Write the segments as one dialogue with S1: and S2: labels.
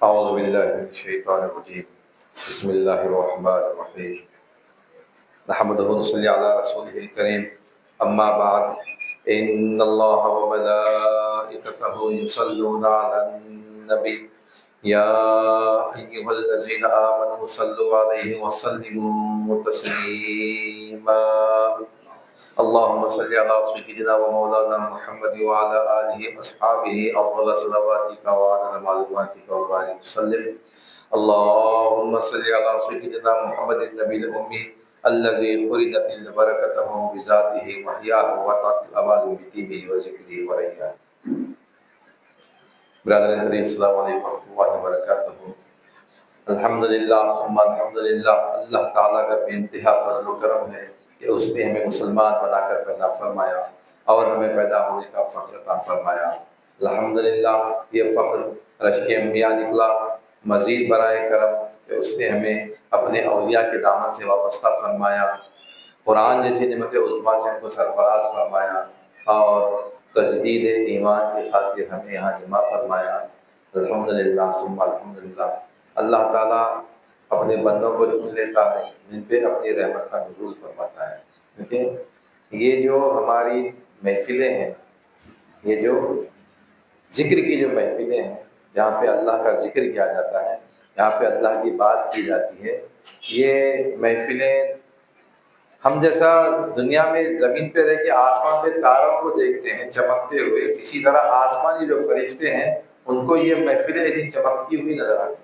S1: اعوذ باللہ من الشیطان الرجیم بسم اللہ الرحمن الرحیم نحمدہ ونصلی علی رسولہ الکریم اما بعد ان اللہ وملائکتہ یصلون علی النبی یا ایھا الذین آمنوا صلوا علیہ وسلموا تسلیما اللهم صل على سيدنا ومولانا محمد وعلى آله وأصحابه أفضل صلواتك وعلى معلوماتك وبارك وسلم اللهم صل على سيدنا محمد النبي الأمي الذي خلقت بركته بذاته وحياه وطاعت الأمال بطيبه وذكره وريحانه. برادران السلام علیکم ورحمۃ اللہ وبرکاتہ. الحمدللہ ثم الحمدللہ، اللہ تعالیٰ کا بے انتہا فضل و کرم ہے کہ اس نے ہمیں مسلمان بنا کر پیدا فرمایا اور ہمیں پیدا ہونے کا فخر عطا فرمایا. الحمدللہ یہ فخر رشک انبیاء نکلا. مزید برائے کرم کہ اس نے ہمیں اپنے اولیاء کے دامن سے وابستہ فرمایا، قرآن جیسی نعمت عظمیٰ سے ہم کو سرفراز فرمایا اور تجدید ایمان کی خاطر ہمیں یہاں جمع فرمایا. الحمدللہ ثم الحمدللہ. اللہ تعالیٰ اپنے بندوں کو چن لیتا ہے جن پہ اپنی رحمت کا نزول فرماتا ہے. کیونکہ یہ جو ہماری محفلیں ہیں، یہ جو ذکر کی جو محفلیں ہیں جہاں پہ اللہ کا ذکر کیا جاتا ہے، جہاں پہ اللہ کی بات کی جاتی ہے، یہ محفلیں ہم جیسا دنیا میں زمین پہ رہ کے آسمان میں تاروں کو دیکھتے ہیں چمکتے ہوئے، اسی طرح آسمانی جو فرشتے ہیں ان کو یہ محفلیں ایسی چمکتی ہوئی نظر آتی ہیں.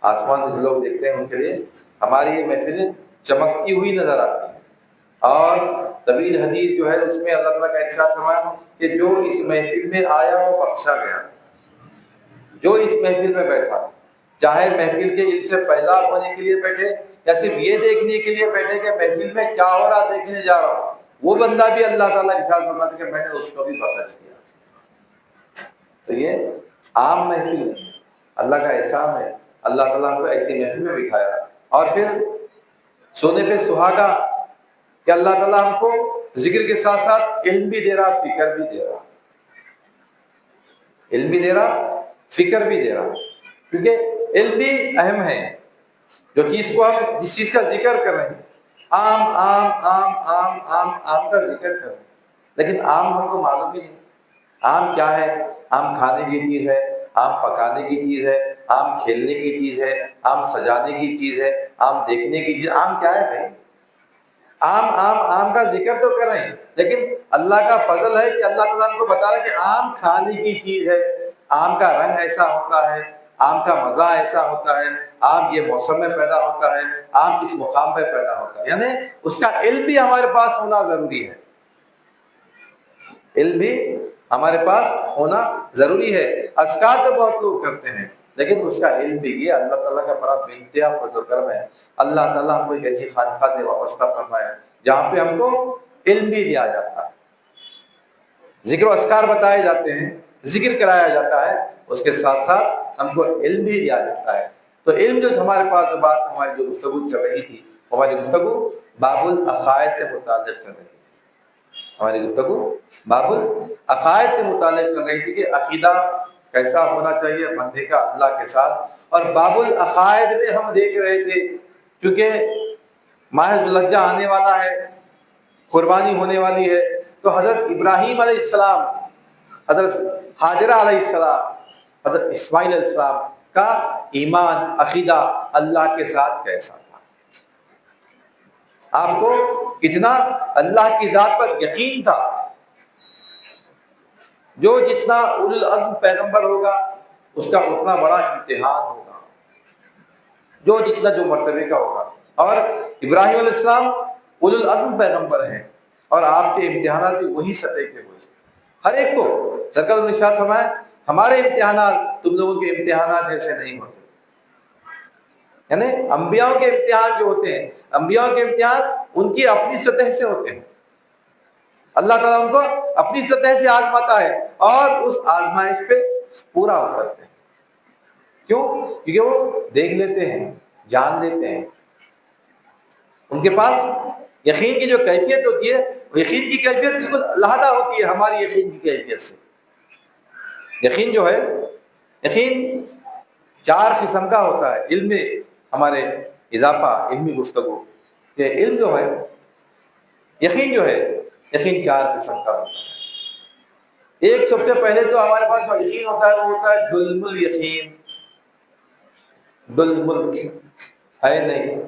S1: آسمان سے جو لوگ دیکھتے ہیں ان کے لیے ہماری یہ محفلیں چمکتی ہوئی نظر آتی ہیں. اور طویل حدیث جو ہے اس میں اللہ تعالیٰ کا ارشاد فرمایا کہ جو اس محفل میں آیا وہ بخشا گیا. جو اس محفل میں بیٹھا، چاہے محفل کے علم سے فیضاب ہونے کے لیے بیٹھے یا صرف یہ دیکھنے کے لیے بیٹھے کہ محفل میں کیا ہو رہا دیکھنے جا رہا ہوں، وہ بندہ بھی اللہ تعالیٰ ارشاد فرماتا ہے کہ میں نے اس کو بھی بخش کیا. تو یہ عام محفل نہیں، اللہ کا احسان ہے. اللہ تعالیٰ کو ایسی محفل میں بٹھایا اور پھر سونے پہ سہاگا کہ اللہ تعالیٰ ہم کو ذکر کے ساتھ ساتھ علم بھی دے رہا، فکر بھی دے رہا. علم بھی دے رہا، فکر بھی دے رہا. کیونکہ علم بھی اہم ہے. جو چیز کو ہم جس چیز کا ذکر کر رہے ہیں، عام عام عام عام عام عام کا ذکر کر رہے ہیں، لیکن عام ہم کو معلوم ہی نہیں. عام کیا ہے؟ عام کھانے کی چیز ہے، عام پکانے کی چیز ہے، عام کھیلنے کی چیز ہے، عام سجانے کی چیز ہے، عام دیکھنے کی چیز. عام کیا ہے بھائی؟ عام عام عام کا ذکر تو کر رہے ہیں، لیکن اللہ کا فضل ہے کہ اللہ تعالیٰ ہم کو بتا رہا ہے کہ عام کھانے کی چیز ہے، عام کا رنگ ایسا ہوتا ہے، عام کا مزہ ایسا ہوتا ہے، عام یہ موسم میں پیدا ہوتا ہے، عام اس مقام پہ پیدا ہوتا ہے. یعنی اس کا علم بھی ہمارے پاس ہونا ضروری ہے. علم بھی ہمارے پاس ہونا ضروری ہے. اذکار تو بہت لوگ کرتے ہیں لیکن اس کا علم بھی. یہ اللہ تعالیٰ کا بڑا بے انتہا فضل و کرم ہے. اللہ تعالیٰ ہم کو ایک ایسی خانقاہ سے وابستہ فرمایا جہاں پہ ہم کو علم بھی دیا جاتا ہے، ذکر و اذکار بتائے جاتے ہیں، ذکر کرایا جاتا ہے، اس کے ساتھ ساتھ ہم کو علم بھی دیا جاتا ہے. تو علم جو ہمارے پاس جو بات ہماری جو گفتگو چل رہی تھی، ہماری گفتگو باب العقائد سے متعلق چل رہی تھی. ہماری گفتگو باب العقائد سے متعلق چل رہی تھی کہ عقیدہ کیسا ہونا چاہیے بندے کا اللہ کے ساتھ. اور باب العقائد میں ہم دیکھ رہے تھے چونکہ ماہ ذو الحجہ آنے والا ہے، قربانی ہونے والی ہے، تو حضرت ابراہیم علیہ السلام، حضرت ہاجرہ علیہ السلام، حضرت اسماعیل علیہ السلام کا ایمان عقیدہ اللہ کے ساتھ کیسا تھا. آپ کو کتنا اللہ کی ذات پر یقین تھا. جو جتنا اولو العزم پیغمبر ہوگا اس کا اتنا بڑا امتحان ہوگا، جو جتنا جو مرتبے کا ہوگا. اور ابراہیم علیہ السلام اولو العزم پیغمبر ہیں اور آپ کے امتحانات بھی وہی سطح کے ہوئے. ہر ایک کو سرکار نے ارشاد فرمایا ہمارے امتحانات تم لوگوں کے امتحانات جیسے نہیں ہوتے. یعنی انبیاء کے امتحان جو ہوتے ہیں، انبیاء کے امتحان ان کی اپنی سطح سے ہوتے ہیں. اللہ تعالیٰ ان کو اپنی سطح سے آزماتا ہے اور اس آزمائش پہ پورا اترتے ہیں. کیوں؟ کیونکہ وہ دیکھ لیتے ہیں، جان لیتے ہیں. ان کے پاس یقین کی جو کیفیت ہوتی ہے وہ یقین کی کیفیت بالکل علیحدہ ہوتی ہے ہماری یقین کی کیفیت سے. یقین جو ہے یقین 4 قسم کا ہوتا ہے علم میں ہمارے اضافہ علمی گفتگو کہ علم جو ہے یقین جو ہے یقین 4 قسم کا ہوتا ہے۔ ایک سب سے پہلے تو ہمارے پاس جو یقین ہوتا ہے وہ ہوتا ہے دلم الیقین، دلم ہے نہیں۔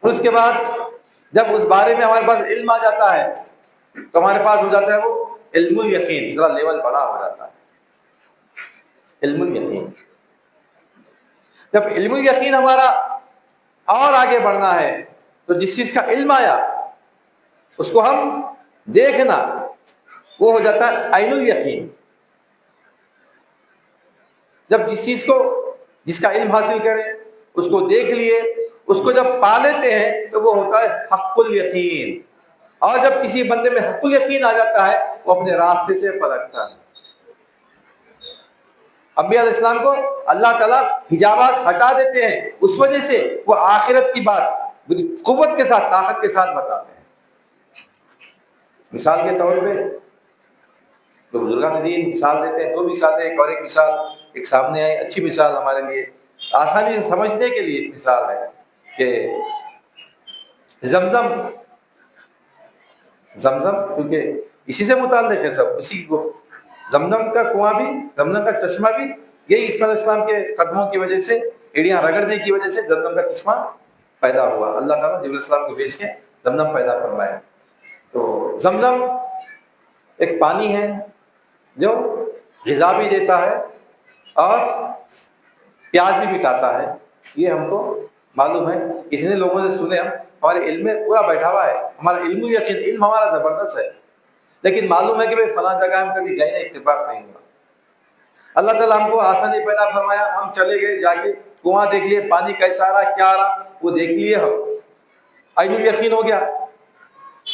S1: اس کے بعد جب اس بارے میں ہمارے پاس علم آ جاتا ہے تو ہمارے پاس ہو جاتا ہے وہ علم الیقین، ذرا لیول بڑا ہو جاتا ہے علم الیقین۔ جب علم الیقین ہمارا اور آگے بڑھنا ہے تو جس چیز کا علم آیا اس کو ہم دیکھنا، وہ ہو جاتا ہے عین الیقین۔ جب جس چیز کو جس کا علم حاصل کریں اس کو دیکھ لیے، اس کو جب پا لیتے ہیں تو وہ ہوتا ہے حق الیقین۔ اور جب کسی بندے میں حق الیقین آ جاتا ہے وہ اپنے راستے سے پلٹتا ہے۔ انبیاء علیہ السلام کو اللہ تعالیٰ حجابات ہٹا دیتے ہیں، اس وجہ سے وہ آخرت کی بات قوت کے ساتھ طاقت کے ساتھ بتاتے ہیں۔ مثال کے طور پہ جو بزرگان دین مثال دیتے ہیں، 2 مثالیں ایک اور ایک مثال ایک سامنے آئی، اچھی مثال ہمارے لیے آسانی سے سمجھنے کے لیے مثال ہے کہ زمزم کیونکہ اسی سے متعلق ہے سب، اسی کو زمزم کا کنواں بھی، زمزم کا چشمہ بھی یہی اسماعیل علیہ السلام کے قدموں کی وجہ سے، ایڑیاں رگڑنے کی وجہ سے زمزم کا چشمہ پیدا ہوا۔ اللہ تعالیٰ جبرائیل علیہ السلام کو بھیج کے زمزم پیدا فرمایا۔ تو زمزم ایک پانی ہے جو غذا بھی دیتا ہے اور پیاس بھی مٹاتا ہے، یہ ہم کو معلوم ہے، اتنے لوگوں سے سنے ہم، ہمارے علم میں پورا بیٹھا ہوا ہے، ہمارا علم یقین علم ہمارا زبردست ہے، لیکن معلوم ہے کہ بھائی فلاں جگہ ہم کبھی گئے نہیں، اتفاق نہیں ہوا۔ اللہ تعالیٰ ہم کو آسانی پیدا فرمایا، ہم چلے گئے، جا کے کنواں دیکھ لیے، پانی کیسا آ رہا کیا آ رہا وہ دیکھ لیے، ہم عین الیقین ہو گیا۔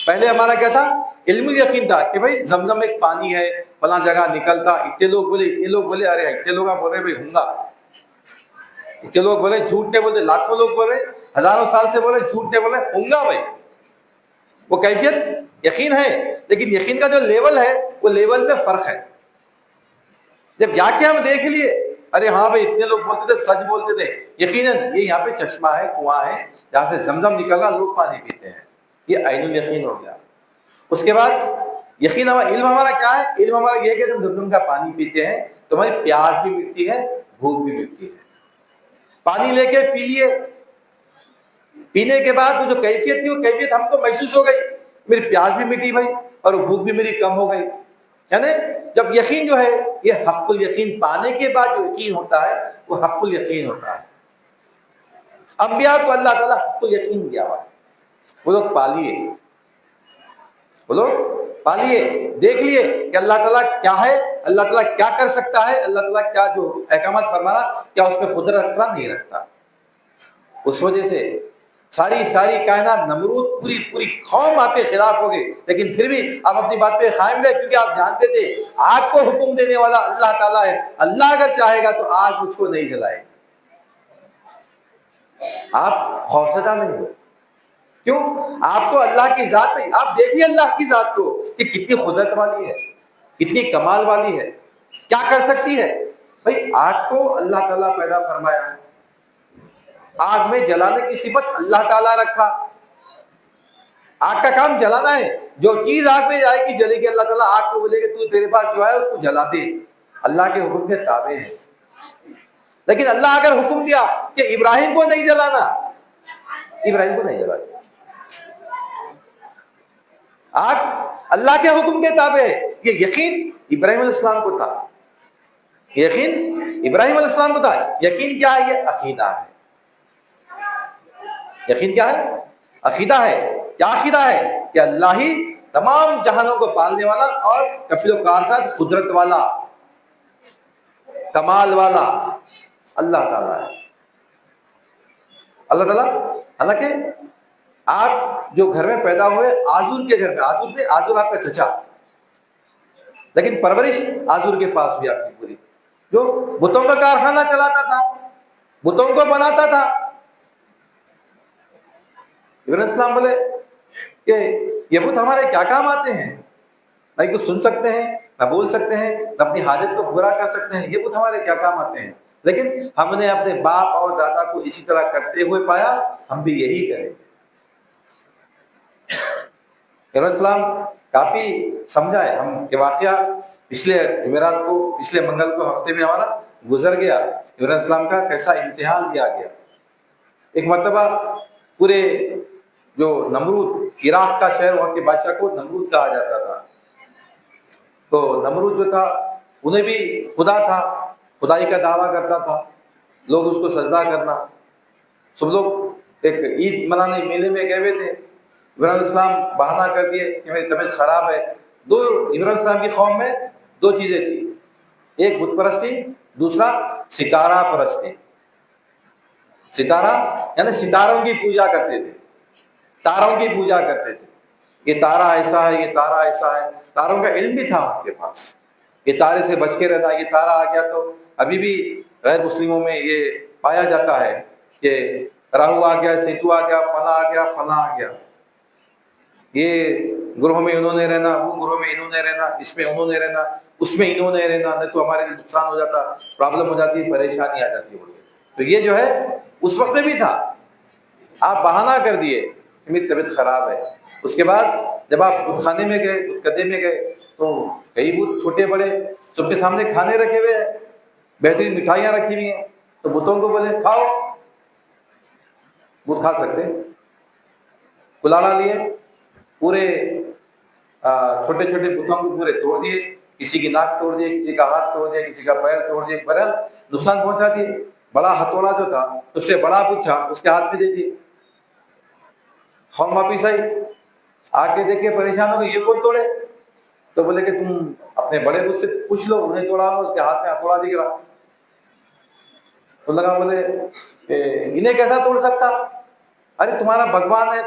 S1: پہلے ہمارا کیا تھا؟ علم یقین تھا کہ بھائی زمزم ایک پانی ہے، فلاں جگہ نکلتا، اتنے لوگ بولے ارے اتنے لوگ بول رہے بھائی ہوں گا، اتنے لوگ بولے جھوٹ نہیں بولتے، لاکھوں لوگ بول رہے، ہزاروں سال سے بول رہے، جھوٹ نہیں بول رہے، ہوں گا بھائی۔ وہ کیفیت یقین ہے، لیکن یقین کا جو لیول ہے وہ لیول میں فرق ہے۔ جب جا کے ہم دیکھ لیے ارے ہاں بھائی اتنے لوگ بولتے تھے، سچ بولتے تھے، یقیناً یہ یہاں پہ چشمہ ہے، کنواں ہے جہاں سے زمزم نکل رہا، لوگ پانی پیتے ہیں، یہ عین الیقین ہو گیا۔ اس کے بعد یقین علم ہمارا کیا ہے؟ علم ہمارا یہ ہے کہ ہم زمزم کا پانی پیتے ہیں تو ہماری پیاس بھی مٹتی ہے، بھوک بھی مٹتی ہے۔ پانی لے کے پی لیے، پینے کے بعد وہ جو کیفیت تھی وہ کیفیت ہم کو محسوس ہو گئی، میری پیاس بھی مٹی بھائی اور بھوک بھی میری کم ہو گئی۔ یعنی جب یقین جو ہے یہ حق الیقین پانے کے بعد جو یقین ہوتا ہے وہ حق الیقین ہوتا ہے۔ انبیاء کو اللہ تعالیٰ حق الیقین دیا ہوا ہے، وہ لوگ پالیے، وہ لوگ پالیے، دیکھ لیے کہ اللہ تعالیٰ کیا ہے، اللہ تعالیٰ کیا کر سکتا ہے، اللہ تعالیٰ کیا جو احکامات فرما رہا کیا اس پہ قدرت رکھتا نہیں رکھتا۔ اس وجہ سے ساری کائنات، نمرود پوری قوم آپ کے خلاف ہو گئی، لیکن پھر بھی آپ اپنی بات پہ قائم رہے، کیونکہ آپ جانتے تھے آگ کو حکم دینے والا اللہ تعالیٰ ہے، اللہ اگر چاہے گا تو آگ مجھ کو نہیں جلائے گا۔ آپ خوفزدہ نہیں ہو، کیوں؟ آپ کو اللہ کی ذات پہ، آپ دیکھیے اللہ کی ذات کو کہ کتنی قدرت والی ہے، کتنی کمال والی ہے، کیا کر سکتی ہے۔ بھائی آگ کو اللہ تعالیٰ پیدا فرمایا، آگ میں جلانے کی صفت اللہ تعالیٰ رکھا، آگ کا کام جلانا ہے، جو چیز آگ میں جائے گی جلے گی، اللہ تعالیٰ آگ کو بولے کہ تو تیرے پاس جو ہے اس کو جلا دے، اللہ کے حکم کے تابع ہے۔ لیکن اللہ اگر حکم دیا کہ ابراہیم کو نہیں جلانا، ابراہیم کو نہیں جلانا، آگ اللہ کے حکم کے تابع ہے۔ یہ یقین ابراہیم علیہ السلام کو تھا، یقین ابراہیم علیہ السلام کو تھا۔ یقین کیا ہے؟ یہ عقیدہ ہے۔ یقین کیا ہے؟ عقیدہ ہے۔ کیا عقیدہ ہے؟ کہ اللہ ہی تمام جہانوں کو پالنے والا اور کفیل و کار ساتھ قدرت والا، کمال والا اللہ تعالیٰ ہے۔ اللہ تعالیٰ حالانکہ آپ جو گھر میں پیدا ہوئے آذور کے گھر میں، آذور آپ کا چچا، لیکن پرورش آذور کے پاس بھی آپ کی پوری، جو بتوں کا کارخانہ چلاتا تھا، بتوں کو بناتا تھا۔ ابراہیم علیہ السلام بولے کہ یہ بت ہمارے کیا کام آتے ہیں؟ نہیں کچھ سن سکتے ہیں؟ نہ بول سکتے ہیں، نہ اپنی حاجت کو پورا کر سکتے ہیں، یہ بت ہمارے کیا کام آتے ہیں؟ لیکن ہم نے اپنے باپ اور دادا کو اسی طرح کرتے ہوئے پایا، ہم بھی یہی کریں گے۔ علیہ السلام کافی سمجھائے ہم کہ واقعہ پچھلے جمعرات کو، پچھلے منگل کو ہفتے میں ہمارا گزر گیا، علیہ السلام کا کیسا امتحان لیا گیا۔ ایک مرتبہ پورے جو نمرود، عراق کا شہر، وہاں کے بادشاہ کو نمرود کہا جاتا تھا، تو نمرود جو تھا انہیں بھی خدا تھا، خدائی کا دعویٰ کرتا تھا، لوگ اس کو سجدہ کرنا، سب لوگ ایک عید منانے میلے میں گئے ہوئے تھے۔ ابراہیم علیہ السلام بہانہ کر دیے کہ میری طبیعت خراب ہے۔ ابراہیم علیہ السلام کی قوم میں دو چیزیں تھیں، ایک بت پرستی، دوسرا ستارہ پرستی۔ ستارہ یعنی ستاروں کی پوجا کرتے تھے، تاروں کی پوجا کرتے تھے، یہ تارا ایسا ہے، یہ تارا ایسا ہے۔ تاروں کا علم بھی تھا ان کے پاس، یہ تارے سے بچ کے رہنا، یہ تارا آ گیا تو ابھی بھی غیر مسلموں میں یہ پایا جاتا ہے کہ راہو آ گیا، سیتو آ گیا، فلاں آ گیا، فلاں آ گیا، یہ گروہ میں انہوں نے رہنا، وہ گروہ میں انہوں نے رہنا، اس میں انہوں نے رہنا، اس میں انہوں نے رہنا، نہیں تو ہمارے لیے نقصان ہو جاتا، پرابلم ہو جاتی، پریشانی آ جاتی ہے۔ تو یہ جو ہے اس وقت میں بھی تھا، آپ بہانہ کر دیے کہ میری طبیعت خراب ہے۔ اس کے بعد جب آپ بت خانے میں گئے، بت گدے میں گئے، تو کئی بت چھوٹے بڑے سب کے سامنے کھانے رکھے ہوئے ہیں، بہترین مٹھائیاں رکھی ہوئی ہیں، تو بتوں کو بولے کھاؤ، بت کھا سکتے، کلاڑا لیے پورے چھوٹے چھوٹے بتوں کو پورے توڑ دیے، کسی کی ناک توڑ دیے، کسی کا ہاتھ توڑ دیا، کسی کا پیر توڑ دیا، برحال نقصان پہنچا دیے۔ بڑا ہتھوڑا جو تھا، اس سے بڑا بت تھا، اس کے ہاتھ میں دے دیے۔ قوم واپس آئی، آ کے دیکھے پریشان ہو گئے، یہ کون توڑے؟ تو بولے کہ تم اپنے بڑے بت سے پوچھ لو، انہیں توڑا ہوا، اس کے ہاتھ میں ہتھوڑا دکھ رہا۔ تو لگا بولے انہیں کیسا توڑ سکتا؟ ارے تمہارا بھگوان ہے،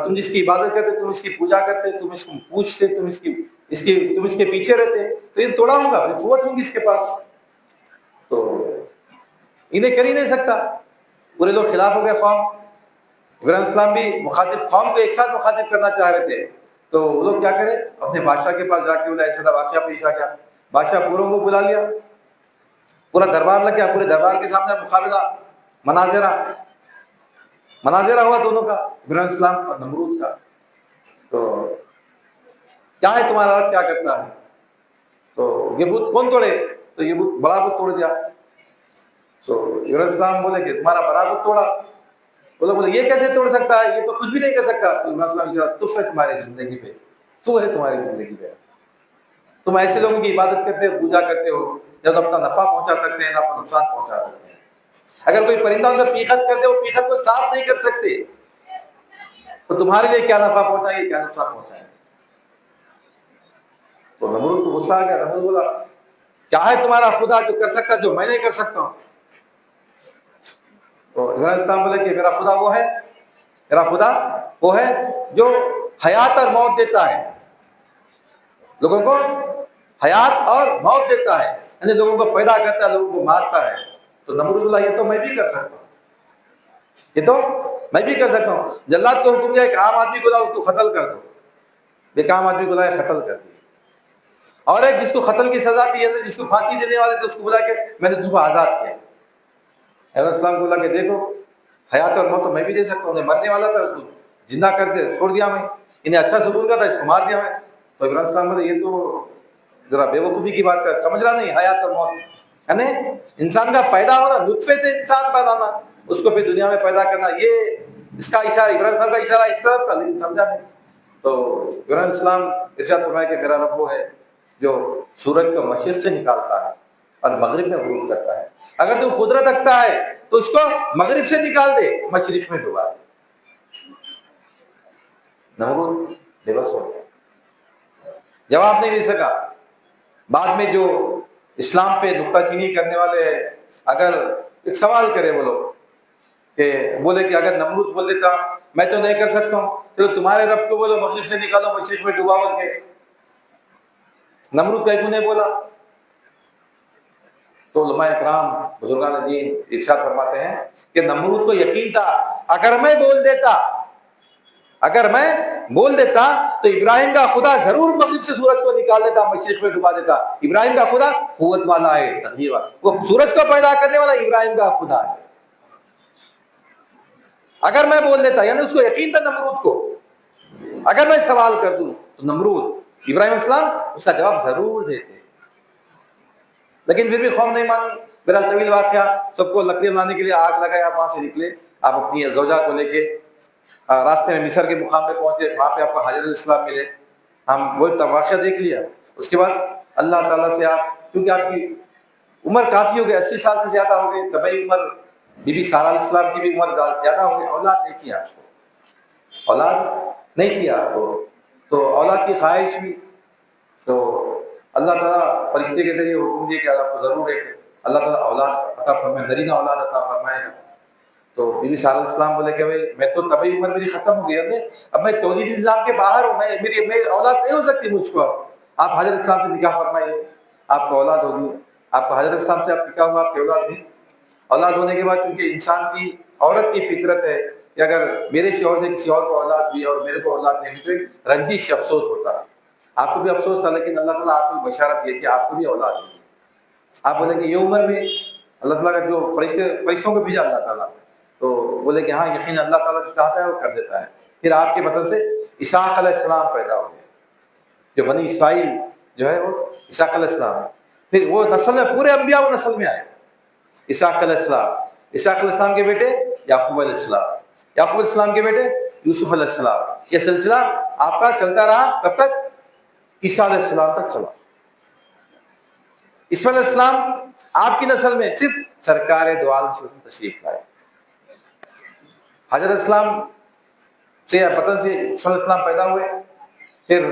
S1: تم جس کی عبادت کرتے، تم اس کی پوجا کرتے، تم اس کو پوچھتے، تم اس کے پیچھے رہتے، تو یہ توڑا ہوں گا، قوت ہوں گی اس کے پاس، تو انہیں کر ہی نہیں سکتا۔ پورے لوگ خلاف ہو گئے، قوم ابراہیم السلام بھی مخاطب، قوم کو ایک ساتھ مخاطب کرنا چاہ رہے تھے، تو وہ لوگ کیا کرے، اپنے بادشاہ کے پاس جا کے بولا ایسا واقعہ پیش آ گیا۔ بادشاہ پوروں کو بلا لیا، پورا دربار لگ گیا، پورے دربار کے سامنے مقابلہ، مناظرہ ہوا دونوں کا، ابراہیم السلام اور نمرود کا۔ تو کیا ہے تمہارا رب کیا کرتا ہے؟ تو یہ بت کون توڑے؟ تو یہ بت بڑا بت توڑ دیا۔ تو ابراہیم السلام بولے کہ تمہارا بڑا بت توڑا؟ بولے یہ کیسے توڑ سکتا ہے، یہ تو کچھ بھی نہیں کر سکتا۔ تو ابراہیم السلام تف ہے تمہاری زندگی پہ، تو ہے تمہاری زندگی پہ، تم ایسے لوگوں کی عبادت کرتے ہو، پوجا کرتے ہو جب اپنا نفع پہنچا سکتے ہیں، نہ اپنا نقصان پہنچا سکتے ہیں۔ اگر کوئی پرندہ ان میں پیخت کرتے ہو، پیخت کو صاف نہیں کر سکتے، تو تمہارے لیے کیا نفع پہنچائے، کیا نقصان پہنچائے؟ تو نمرود کو غصہ آ گیا، نمرود بولا کیا ہے تمہارا خدا جو کر سکتا جو میں نہیں کر سکتا ہوں؟ تو ابراہیم السلام بولے کہ میرا خدا وہ ہے، میرا خدا وہ ہے جو حیات اور موت دیتا ہے، لوگوں کو حیات اور موت دیتا ہے، یعنی لوگوں کو پیدا کرتا ہے، لوگوں کو مارتا ہے۔ تو نمرود اللہ یہ تو میں بھی کر سکتا ہوں، یہ تو میں بھی کر سکتا ہوں۔ جلاد کو حکم دیا ایک عام آدمی کو لاؤ، اس کو قتل کر دو، ایک عام آدمی کو لایا، قتل کر دیا۔ اور ایک جس کو قتل کی سزا دی ہے، جس کو پھانسی دینے والے تھے، اس کو بلا کے میں نے تجھ کو آزاد کیا۔ علیہ السلام کو بولا کہ دیکھو حیات اور موت تو میں بھی دے سکتا ہوں، انہیں مرنے والا تھا، اس کو زندہ کر کے چھوڑ دیا میں، انہیں اچھا سکون کا تھا، اس کو مار دیا میں۔ تو ابراہیم السلام بولے یہ تو ذرا بے وقوفی کی بات کر، سمجھ رہا نہیں حیات اور موت، یعنی انسان کا پیدا ہونا، نطفے سے انسان پیدا ہونا، اس کو پھر دنیا میں پیدا کرنا، یہ اس کا اشارہ، ابراہیم السلام کا اشارہ اس طرف تھا، لیکن سمجھا نہیں۔ تو ابراہیم السلام ارشاد فرمایا کہ میرا رب وہ ہے جو سورج کو مشرق سے نکالتا ہے اور مغرب میں غروب کرتا ہے، اگر تو قدرت رکھتا ہے تو اس کو مغرب سے نکال دے، مشرق میں ڈبا دے۔ نمرود بے بس ہو گیا، جواب نہیں دے سکا۔ بعد میں جو اسلام پہ نکتہ چینی کرنے والے ہیں، اگر ایک سوال کرے وہ لوگ کہ بولے کہ اگر نمرود بول دیتا میں تو نہیں کر سکتا ہوں، تو تمہارے رب کو بولو مغرب سے نکالو، مشرق میں ڈبا بول کے، نمرود کا کیوں نہیں بولا؟ تو علماء اکرام بزرگان دین ارشاد فرماتے ہیں کہ نمرود کو یقین تھا اگر میں بول دیتا اگر میں بول دیتا تو ابراہیم کا خدا ضرور مغرب سے سورج کو نکال دیتا، مشرق میں ڈبا دیتا۔ ابراہیم کا خدا قوت والا ہے، تقدیر والا، وہ سورج کو پیدا کرنے والا ابراہیم کا خدا ہے۔ اگر میں بول دیتا، یعنی اس کو یقین تھا نمرود کو، اگر میں سوال کر دوں تو نمرود ابراہیم علیہ السلام اس کا جواب ضرور دیتے، لیکن پھر بھی قوم نہیں مانی۔ بہرحال طویل واقعہ، سب کو لکڑی بنانے کے لیے آگ لگائے، آپ وہاں سے نکلے، آپ اپنی زوجہ کو لے کے راستے میں مصر کے مقام پہ پہنچے، وہاں پہ آپ کو حاجر علیہ السلام ملے، ہم وہ واقعہ دیکھ لیا۔ اس کے بعد اللہ تعالیٰ سے آپ، کیونکہ آپ کی عمر کافی ہو گئی، 80 سال سے زیادہ ہو گئی، طبعی عمر، بی بی سارہ علیہ السلام کی بھی عمر زیادہ ہو گئی، اولاد نہیں تھی آپ کو، اولاد نہیں تھی آپ کو، تو اولاد کی خواہش بھی، تو اللہ تعالیٰ فرشتے کے ذریعے حکم دیے کہ آپ کو ضرور ایک اللہ تعالیٰ اولاد عطا فرمائے، نرینہ اولاد عطا فرمائے گا۔ تو بی بی سارہ علیہ السلام بولے کہ بھائی میں تو طبعی عمر میری ختم ہو گئی ہے، اب میں توحیدی نظام کے باہر ہوں، میری اولاد نہیں ہو سکتی مجھ کو، آپ حضرت السلام سے نکاح فرمائیے، آپ کو اولاد ہوگی، آپ کو حضرت السلام سے آپ نکاح ہوا، آپ کی اولاد ہوئی۔ اولاد ہونے کے بعد چونکہ انسان کی، عورت کی فطرت ہے کہ اگر میرے شوہر سے کسی اور کو اولاد ہوئی اور میرے کو اولاد نہیں ہوئی تو رنجش افسوس ہوتا ہے، آپ کو بھی افسوس تھا، لیکن اللہ تعالیٰ آپ کو بشارت دی کہ آپ کو بھی اولاد ہوگی۔ آپ بولے کہ یہ عمر میں اللہ تعالیٰ کا جو فرشتوں کو بھیجا اللہ تعالیٰ، تو بولے کہ ہاں یقین اللہ تعالیٰ جو چاہتا ہے وہ کر دیتا ہے۔ پھر آپ کے بدن سے اسحاق علیہ السلام پیدا ہوئے، جو بنی اسرائیل جو ہے وہ اسحاق علیہ السلام، پھر وہ نسل میں پورے انبیاء وہ نسل میں آئے، اسحاق علیہ السلام، اسحاق علیہ السلام کے بیٹے یعقوب علیہ السلام، یعقوب علیہ السلام کے بیٹے یوسف علیہ السلام، یہ سلسلہ آپ کا چلتا رہا کب تک؟ عیسیٰ علیہ السلام تک چلا۔ اسماعیل علیہ السلام آپ کی نسل میں صرف سرکار دو عالم صلی اللہ علیہ وسلم تشریف لائے، حضرت اسلام سے بطن سے اسماعیل علیہ السلام پیدا ہوئے، پھر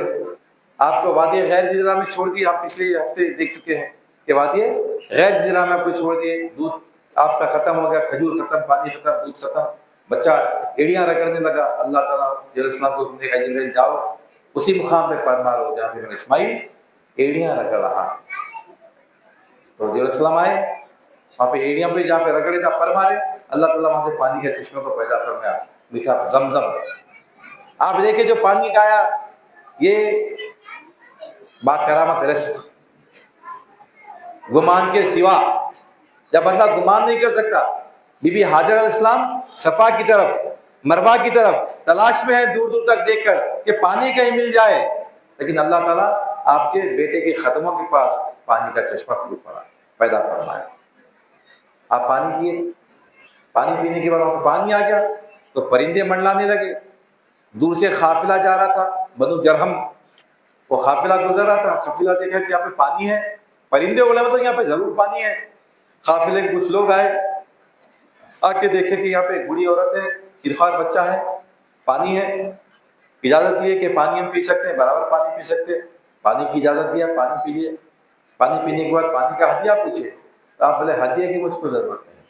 S1: آپ کو وادی غیر جزیرہ میں چھوڑ دیے، آپ پچھلے ہفتے دیکھ چکے ہیں کہ وادی غیر جزیرہ میں آپ کو چھوڑ دیے، دودھ آپ کا ختم ہو گیا، کھجور ختم، پانی ختم، دودھ ختم، بچہ ایڑیاں رگڑنے لگا، اللہ تعالیٰ علیہ السلام کو نے کہا جبریل جاؤ اسی مقام پہ پرمار ہو جہاں پہ اسماعیل ایڑیاں رگڑ رہا۔ تو علیہ السلام آئے، وہاں پہ ایڑیاں پہ جہاں پہ رگڑے تھا پر مارے، اللہ تعالیٰ وہاں سے پانی کے چشمے کو پیدا فرمایا، میٹھا زمزم۔ آپ دیکھیں جو پانی کا آیا یہ با کرامت رزق، گمان کے سوا، جب بندہ گمان نہیں کر سکتا۔ بی بی حاجر علیہ السلام صفا کی طرف، مروہ کی طرف تلاش میں ہے، دور دور تک دیکھ کر کہ پانی کہیں مل جائے، لیکن اللہ تعالیٰ آپ کے بیٹے کے قدموں کے پاس پانی کا چشمہ پیدا فرمایا۔ آپ پانی پیے، پانی پینے کے بعد وہاں پانی آ گیا تو پرندے منڈلانے لگے، دور سے قافلہ جا رہا تھا، بنو جرہم، وہ قافلہ گزر رہا تھا، قافلہ دیکھا کہ یہاں پہ پانی ہے، پرندے بولے مطلب یہاں پہ ضرور پانی ہے۔ قافلے کے کچھ لوگ آئے، آ کے دیکھے کہ یہاں پہ ایک بوڑھی عورت ہے، خرخار بچہ ہے، پانی ہے، اجازت دی ہے کہ پانی ہم پی سکتے ہیں، برابر پانی پی سکتے ہیں، پانی کی اجازت دیا، پانی پی لیے۔ پانی پینے کے بعد پانی کا ہدیہ پوچھے، تو آپ بولے ہدیہ کی مجھ کو ضرورت نہیں،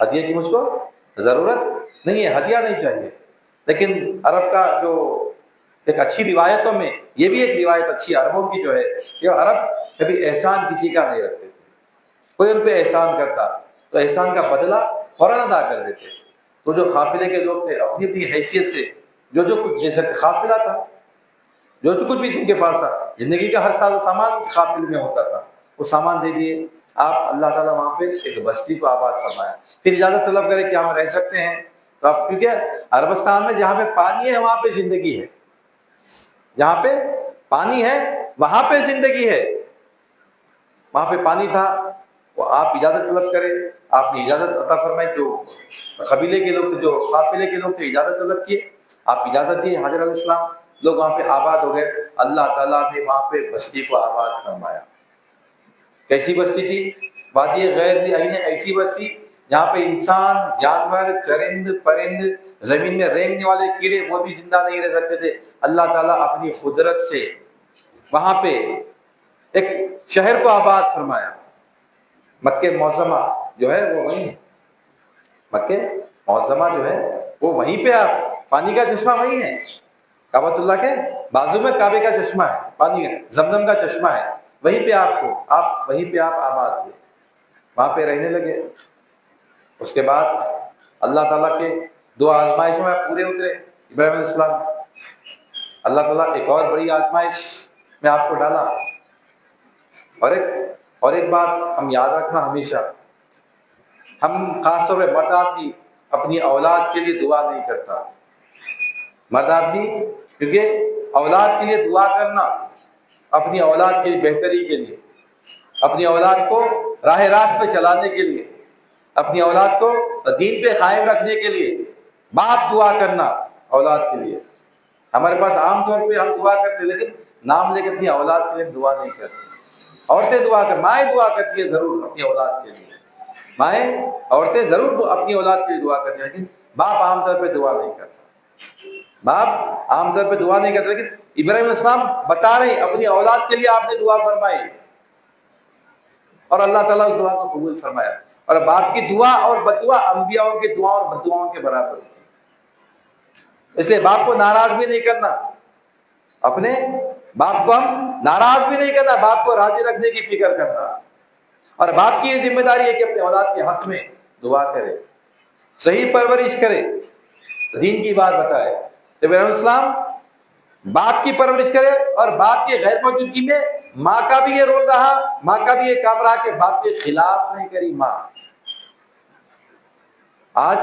S1: ہدیہ کی مجھ کو ضرورت نہیں ہے، ہدیہ نہیں چاہیے۔ لیکن عرب کا جو ایک اچھی روایتوں میں یہ بھی ایک روایت اچھی عربوں کی جو ہے کہ عرب کبھی احسان کسی کا نہیں رکھتے تھے، کوئی ان پہ احسان کرتا تو احسان کا بدلہ فوراً ادا کر دیتے۔ تو جو قافلے کے لوگ تھے اپنی اپنی حیثیت سے جو کچھ دے سکتے، قافلہ تھا، جو کچھ بھی ان کے پاس تھا، زندگی کا ہر سال سامان قافلے میں ہوتا تھا، وہ سامان دے دیے۔ آپ اللہ تعالیٰ وہاں پہ ایک بستی کو آباد فرمایا، پھر اجازت طلب کرے کہ ہم رہ سکتے ہیں، تو آپ کیونکہ عربستان میں جہاں پہ پانی ہے وہاں پہ زندگی ہے، جہاں پہ پانی ہے وہاں پہ زندگی ہے۔ وہاں پہ پانی تھا، وہ آپ اجازت طلب کرے، آپ نے اجازت عطا فرمائی، جو قبیلے کے لوگ تھے، جو قافلے کے لوگ تھے، اجازت طلب کیے، آپ اجازت دیے، حضرت علیہ السلام، لوگ وہاں پہ آباد ہو گئے۔ اللہ تعالیٰ نے وہاں پہ بستی کو آباد فرمایا۔ کیسی بستی تھی؟ وادی غیر ذی عین، ایسی بستی جہاں پہ انسان، جانور، چرند پرند، زمین میں رینگنے والے کیڑے وہ بھی زندہ نہیں رہ سکتے تھے۔ اللہ تعالیٰ اپنی قدرت سے وہاں پہ ایک شہر کو آباد فرمایا۔ مکہ معظمہ جو ہے وہ وہیں ہے، مکہ معظمہ جو ہے وہ وہیں پہ، آپ پانی کا چشمہ وہیں ہے، کعبۃ اللہ کے بازو میں کعبے کا چشمہ ہے، پانی زمزم کا چشمہ ہے، وہیں پہ آپ کو، آپ وہیں پہ آپ آباد ہوئے، وہاں پہ رہنے لگے۔ اس کے بعد اللہ تعالیٰ کے دو آزمائشوں میں پورے اترے، ابراہیم علیہ السلام، اللہ تعالیٰ ایک اور بڑی آزمائش میں آپ کو ڈالا. اور ایک بات ہم یاد رکھنا ہمیشہ، ہم خاص طور پہ مرد آدمی اپنی اولاد کے لیے دعا نہیں کرتا. مرد آدمی، کیونکہ اولاد کے لیے دعا کرنا، اپنی اولاد کی بہتری کے لیے، اپنی اولاد کو راہ راست پہ چلانے کے لیے، اپنی اولاد کو دین پہ قائم رکھنے کے لیے باپ دعا کرنا اولاد کے لیے. ہمارے پاس عام طور پہ ہم دعا کرتے لیکن نام لے کے اپنی اولاد کے لیے دعا نہیں کرتے. عورتیں دعا کر، مائیں دعا کرتی ہیں ضرور اپنی اولاد کے لیے، مائیں عورتیں ضرور اپنی اولاد کے لیے دعا کرتی ہیں، لیکن باپ عام طور پہ دعا نہیں کرتا. باپ عام طور پہ دعا نہیں کرتا، لیکن ابراہیم علیہ السلام بتا رہے ہیں اپنی اولاد کے لیے آپ نے دعا فرمائی اور اللہ تعالیٰ اس دعا کو قبول فرمایا. اور باپ کی دعا اور بددعا انبیاءوں کی دعا اور بددعاؤں کے برابر ہوتی ہے. اس لیے باپ کو ناراض بھی نہیں کرنا، اپنے باپ کو ہم ناراض بھی نہیں کرنا، باپ کو راضی رکھنے کی فکر کرنا. اور باپ کی یہ ذمہ داری ہے کہ اپنے اولاد کے حق میں دعا کرے، صحیح پرورش کرے، دین کی بات بتائے. ابراہیم علیہ السلام باپ کی پرورش کرے، اور باپ کی غیر موجودگی میں ماں کا بھی یہ رول رہا، ماں کا بھی یہ کام رہا کہ باپ کے خلاف نہیں کری ماں. آج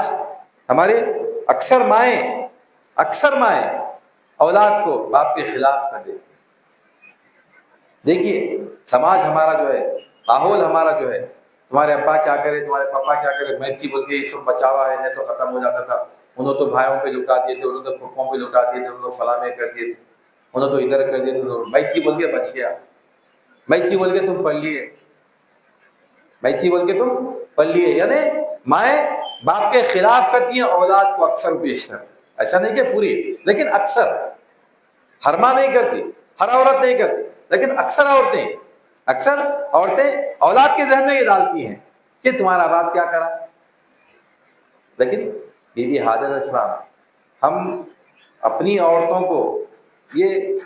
S1: ہمارے اکثر مائیں اولاد کو باپ کے خلاف کر دیتی. دیکھیے سماج ہمارا جو ہے، ماحول ہمارا جو ہے، تمہارے ابا کیا کرے، تمہارے پاپا کیا کرے، میتھی بول کے یہ سب بچاوا ہے، نہیں تو ختم ہو جاتا تھا. انہوں تو بھائیوں پہ لٹا دیے تھے، انہوں تو پھوپھوں پہ لٹا دیے تھے، انہوں تو فلاں میں کر دیے تھے، انہوں تو ادھر کر دیے تھے. میتھی بول کے بچ گیا، میتھی بول کے تم پڑھ لیے، میتھی بول کے تم پڑھ لیے. یعنی مائیں باپ کے خلاف کرتی ہیں اولاد کو اکثر بیشتر. ایسا نہیں کہ پوری، لیکن اکثر. ہر ماں نہیں کرتی، ہر عورت نہیں کرتی، لیکن اکثر عورتیں اولاد کے ذہن میں یہ ڈالتی ہیں کہ تمہارا باپ کیا کرا. لیکن بی بی حاجرہ علیہ السلام، ہم اپنی عورتوں کو یہ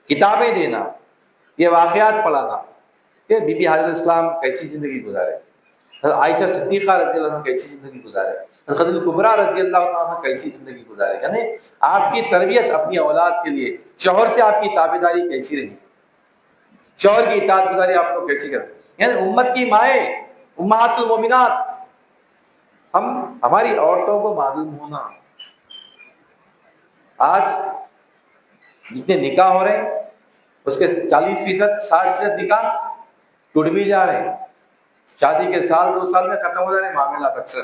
S1: کتابیں دینا، یہ واقعات پڑھانا کہ بی بی حاجرہ علیہ السلام کیسی زندگی گزارے، حضرت عائشہ صدیقہ رضی اللہ عنہ کیسی زندگی گزارے، حضرت خدیجہ کبریٰ رضی اللہ عنہ کیسی زندگی گزارے. یعنی آپ کی تربیت اپنی اولاد کے لیے، شوہر سے آپ کی تابعداری کیسی رہی، شوہر کی اطاعت گزاری آپ کو کیسی کرتے. یعنی امت کی مائیں، امہات المومنات، ہماری عورتوں کو معلوم ہونا. آج جتنے نکاح ہو رہے ہیں اس کے 40%، 60% نکاح ٹوٹ بھی جا رہے ہیں. شادی کے سال 2 سال میں ختم ہو جا رہے ہیں معاملات. اکثر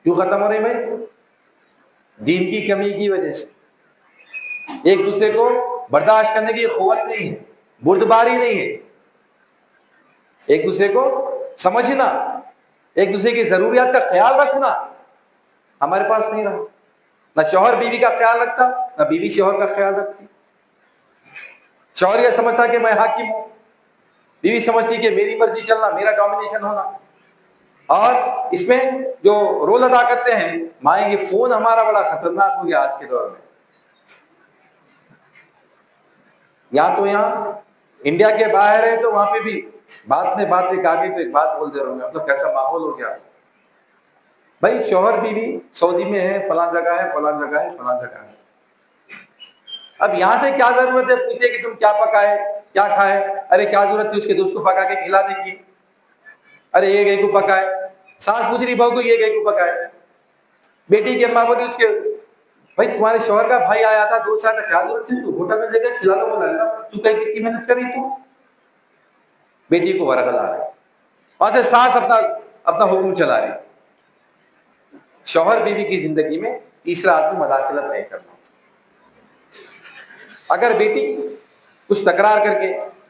S1: کیوں ختم ہو رہے ہیں بھائی؟ دین کی کمی کی وجہ سے. ایک دوسرے کو برداشت کرنے کی قوت نہیں ہے، بردباری نہیں ہے، ایک دوسرے کو سمجھنا، ایک دوسرے کی ضروریات کا خیال رکھنا ہمارے پاس نہیں رہا. نہ شوہر بیوی کا خیال رکھتا، نہ بیوی شوہر کا خیال رکھتی. شوہر یہ سمجھتا کہ میں حاکم ہوں، بیوی سمجھتی کہ میری مرضی چلنا، میرا ڈومینیشن ہونا. اور اس میں جو رول ادا کرتے ہیں مائیں، یہ فون ہمارا بڑا خطرناک ہو گیا آج کے دور میں. یہاں انڈیا کے باہر ہے تو وہاں پہ بھی بات میں بات ایک آگے تو ایک بات بول دے رہا ہوں میں. مطلب کیسا ماحول ہو گیا بھائی. شوہر بیوی سعودی میں ہے، فلاں جگہ ہے، فلاں جگہ ہے، فلاں جگہ ہے. اب یہاں سے کیا ضرورت ہے پوچھے کہ تم کیا پکائے، کیا کھائے؟ ارے کیا ضرورت تھی اس کے دوست کو پکا کے کھلانے کی؟ ارے یہ گئی کو پکائے. ساس پوچھ رہی بہو کو یہ گئی کو پکائے. بیٹی کی اماں بولی اس کے بھائی تمہارے شوہر کا بھائی آیا تھا 2 سال تک، کیا ضرورت تھی؟ تو ہوٹل میں جگہ کھلا لو، بولا تو کتنی محنت کری تو. بیٹی کو ورغلا رہے، وہاں سے ساس اپنا حکم چلا رہی. شوہر بیوی کی زندگی میں تیسرا آدمی مداخلت نہیں کرنا. اگر بیٹی کچھ تکرار کر کے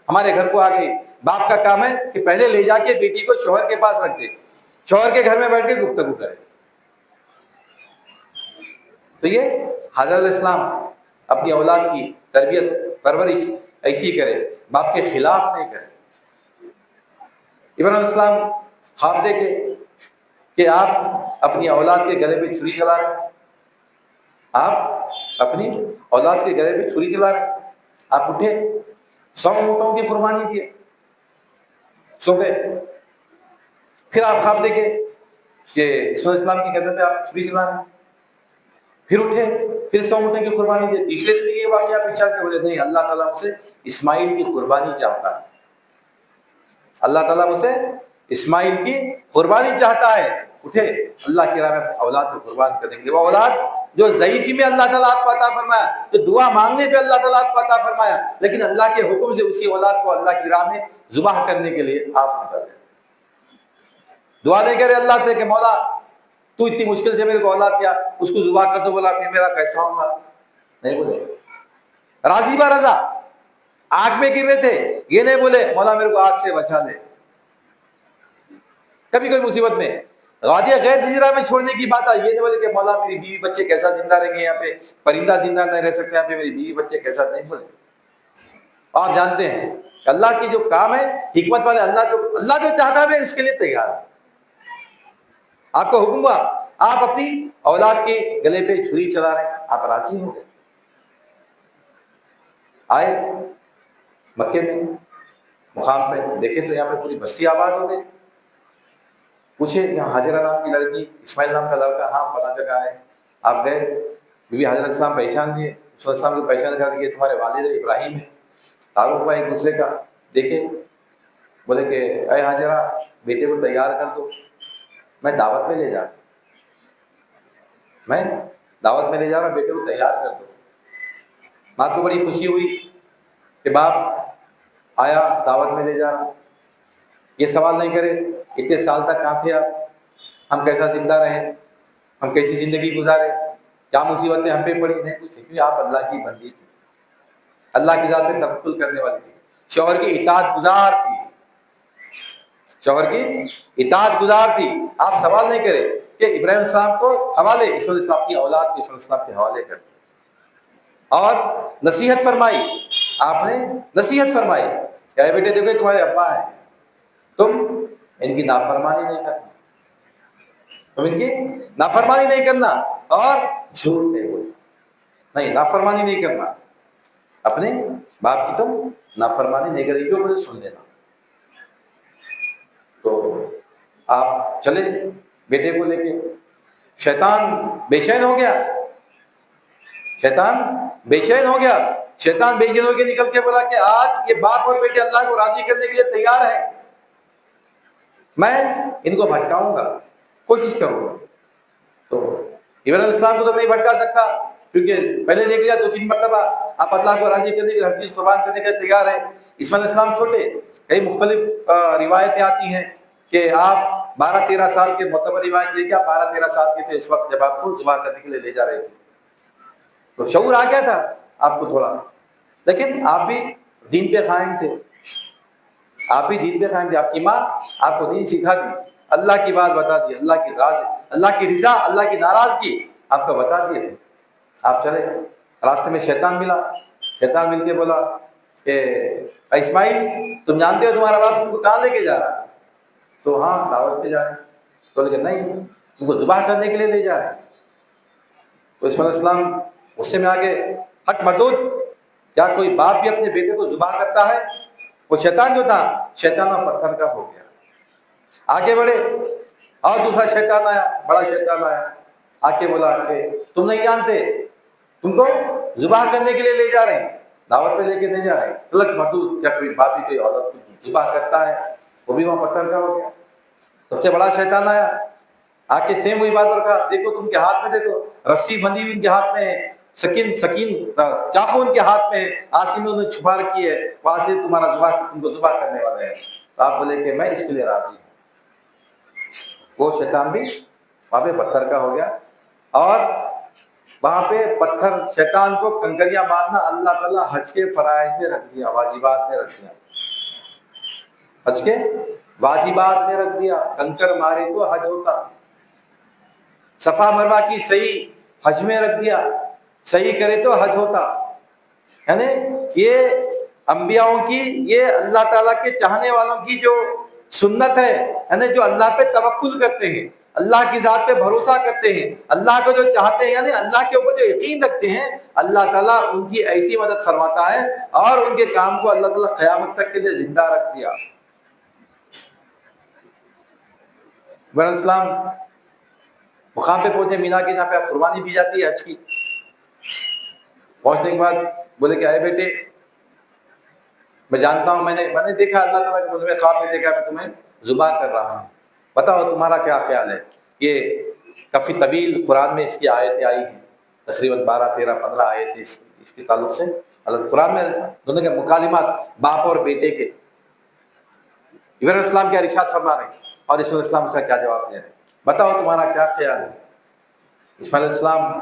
S1: ہمارے گھر کو آ گئی، باپ کا کام ہے کہ پہلے لے جا کے بیٹی کو شوہر کے پاس رکھ دے، شوہر کے گھر میں بیٹھ کے گفتگو کرے. تو یہ حضرت علیہ السلام اپنی اولاد کی تربیت پرورش ایسی کرے، باپ کے خلاف نہیں کرے. ابراہیم علیہ السلام خواب دیکھے کہ آپ اپنی اولاد کے گلے پہ چھری چلا رہے ہیں، آپ اپنی اولاد کے گلے پہ چھری چلا رہے ہیں. آپ اٹھے، 100 اونٹوں کی قربانی دیے، سو گئے. پھر آپ خواب دیکھے کہ علیہ السلام کی گردن پہ آپ چھری چلا رہے ہیں. پھر اٹھے، پھر 100 اونٹیں کی قربانی دے. تیسرے دن یہ واقعہ پیش آ کے بولے نہیں اللہ تعالیٰ مجھ سے اسماعیل کی قربانی چاہتا ہے, اللہ تعالیٰ مجھ سے اسماعیل کی قربانی چاہتا ہے. اٹھے اللہ کی راہ میں اولاد کو قربان کرنے کے لیے, وہ اولاد جو ضعیفی میں اللہ تعالیٰ آپ کو عطا فرمایا, جو دعا مانگنے پہ اللہ تعالیٰ آپ کو عطا فرمایا, لیکن اللہ کے حکم سے اسی اولاد کو اللہ کی راہ میں ذبح کرنے کے لیے آپ نکل گئے. دعا نہیں کرے اللہ سے کہ مولا تو اتنی مشکل سے میرے کو اولاد دیا, اس کو ذبح کر دو, بولا پھر میرا کیسا ہوگا, نہیں بولے. راضی با رضا آگ میں گر رہے تھے, یہ نہیں بولے مولا میرے کو آگ سے بچا دے. کبھی کوئی مصیبت میں وادی غیر جزیرہ میں چھوڑنے کی بات آئی, یہ نہیں بولے کہ مولا میری بیوی بچے کیسا زندہ رہیں گے, یہاں پہ پرندہ زندہ نہیں رہ سکتے, یہاں پہ میری بیوی بچے کیسا, نہیں بولے. آپ جانتے ہیں کہ اللہ کی جو کام ہے حکمت والے, اللہ جو چاہتا ہے اس کے لیے تیار ہے. آپ کو حکم ہوا, آپ اپنی اولاد کے گلے پہ چھری چلا رہے ہیں, آپ راضی ہو گئے. آئے مکے میں مقام پہ دیکھے تو یہاں پہ پوری بستی آباد ہو گئی. پوچھے یہاں حاجرہ نام کی لڑکی, اسماعیل نام کا لڑکا, ہاں فلاں جگہ ہے. آپ گئے, بی بی حضرت السلام پہچان لیے, رسول السلام کو پہچان کر کے تمہارے والد ابراہیم ہے. تعارف ہوا ایک دوسرے کا, دیکھے بولے کہ اے حاجرہ بیٹے کو تیار کر دو, میں دعوت میں لے جا رہا بیٹے کو تیار کر دو. ماں کو بڑی خوشی ہوئی کہ باپ آیا دعوت میں لے جا رہا. یہ سوال نہیں کرے اتنے سال تک کہاں تھے آپ, ہم کیسا زندہ رہے, ہم کیسی زندگی گزارے, کیا مصیبتیں ہم پہ پڑی, نہیں پوچھے. کیونکہ آپ اللہ کی بندی تھی, اللہ کی ذات پہ توکل کرنے والی تھی, شوہر کی اطاعت گزار تھی, شوہر کی اطاعت گزار تھی. آپ سوال نہیں کرے کہ ابراہیم السلام کو حوالے, اسماعیل السلام کی اولاد کو اسماعیل السلام کے حوالے کر دیا. اور نصیحت فرمائی, آپ نے نصیحت فرمائی کہ اے بیٹے دیکھو تمہارے ابا ہیں, تم ان کی نافرمانی نہیں کرنا, نافرمانی نہیں کرنا, اور جھوٹ نہیں بولنا, نہیں نافرمانی نہیں کرنا, اپنے باپ کی تم نافرمانی نہیں کریں, جو مجھے سن لینا. تو آپ چلے بیٹے کو لے کے. شیطان بے چین ہو گیا, شیطان بے چین ہو کے نکل کے بولا کہ آج یہ باپ اور بیٹے اللہ کو راضی کرنے کے لیے تیار ہیں, میں ان کو بھٹکاؤں گا, کوشش کروں گا. تو ابراہیم السلام کو تو نہیں بھٹکا سکتا, کیونکہ پہلے دیکھ لیا 2-3 مرتبہ آپ اللہ کو راضی کرنے کے لیے ہر چیز قربان کرنے کے لیے تیار ہیں. اسماعیل السلام چھوٹے, کئی مختلف روایتیں آتی ہیں کہ آپ 12-13 سال کے, معتبر روایت یہ کہ آپ 12-13 سال کے تھے اس وقت جب آپ کو ذبح کرنے کے لیے لے جا رہے تھے. تو شعور آ گیا تھا آپ کو تھوڑا, لیکن آپ بھی دین پہ قائم تھے, آپ کی ماں آپ کو دین سکھا دی, اللہ کی بات بتا دی, اللہ کی رضا, اللہ کی ناراضگی آپ کو بتا دیے تھے. آپ چلے, راستے میں شیطان مل کے بولا کہ اسماعیل تم جانتے ہو تمہارا باپ تم کو کہاں لے کے جا رہا ہے؟ تو ہاں دعوت پہ جا رہے ہیں. تو لیکن نہیں, تم کو ذبح کرنے کے لیے لے جا رہے ہیں. تو اسماعیل السلام غصے میں آگے, حق مردود, کیا کوئی باپ بھی اپنے بیٹے کو ذبح کرتا ہے؟ وہ شیطان جو تھا, شیطان پتھر کا ہو گیا. آگے بڑھے, اور دوسرا شیطان آیا, بڑا شیطان آیا, آ کے بولا کہ تم نہیں جانتے, تم کو ذبح کرنے کے لیے لے جا رہے ہیں, دعوت پہ لے کے نہیں جا رہے ہیں. حق مردود, کیا کوئی باپ بھی کوئی عورت کو ذبح کرتا ہے؟ وہ بھی وہاں پتھر کا ہو گیا. سب سے بڑا شیطان آیا, آ کے سیم وہی بات رکھا, دیکھو تم کے ہاتھ میں دیکھو رسی بندی ہوئی ان کے ہاتھ میں ہے, سکین چاقو ان کے ہاتھ میں ہے, آسی میں انہوں نے چھپا رکھی ہے, وہاں سے تم کو ذبح کرنے والے ہیں. تو آپ بولے کہ میں اس کے لیے راضی ہوں. وہ شیطان بھی وہاں پہ پتھر کا ہو گیا. اور وہاں پہ پتھر شیطان کو کنکریاں مارنا اللہ تعالیٰ حج کے فرائض میں رکھ دیا, واجبات میں رکھ دیا, حج کے واجبات میں رکھ دیا. کنکر مارے تو حج ہوتا, صفا مروہ کی صحیح حج میں رکھ دیا, صحیح کرے تو حج ہوتا. یعنی یہ انبیاؤں کی, یہ اللہ تعالیٰ کے چاہنے والوں کی جو سنت ہے, یعنی جو اللہ پہ توکل کرتے ہیں, اللہ کی ذات پہ بھروسہ کرتے ہیں, اللہ کو جو چاہتے ہیں, یعنی اللہ کے اوپر جو یقین رکھتے ہیں, اللہ تعالیٰ ان کی ایسی مدد فرماتا ہے اور ان کے کام کو اللہ تعالیٰ قیامت تک کے لیے زندہ رکھ دیا. علیہ السلام مقام پہ پہنچے, مینا کے جہاں پہ قربانی دی جاتی ہے حج کی. پہنچنے کے بعد بولے کہ اے بیٹے میں جانتا ہوں، میں نے دیکھا اللہ تعالیٰ کے بندے میں خواب میں دیکھا میں تمہیں ذبح کر رہا ہوں، بتاؤ تمہارا کیا خیال ہے؟ یہ کافی طویل قرآن میں اس کی آیتیں آئی ہیں، تقریباً 12 13 15 آیتیں اس کے تعلق سے اللہ قرآن میں دونوں کے مکالمات باپ اور بیٹے کے، ابراہیم علیہ السلام کیا ارشاد فرما رہے ہیں اور اسماعیل علیہ السلام اس کا کیا جواب دے رہے ہیں، بتاؤ تمہارا کیا خیال ہے؟ اسماعیل علیہ السلام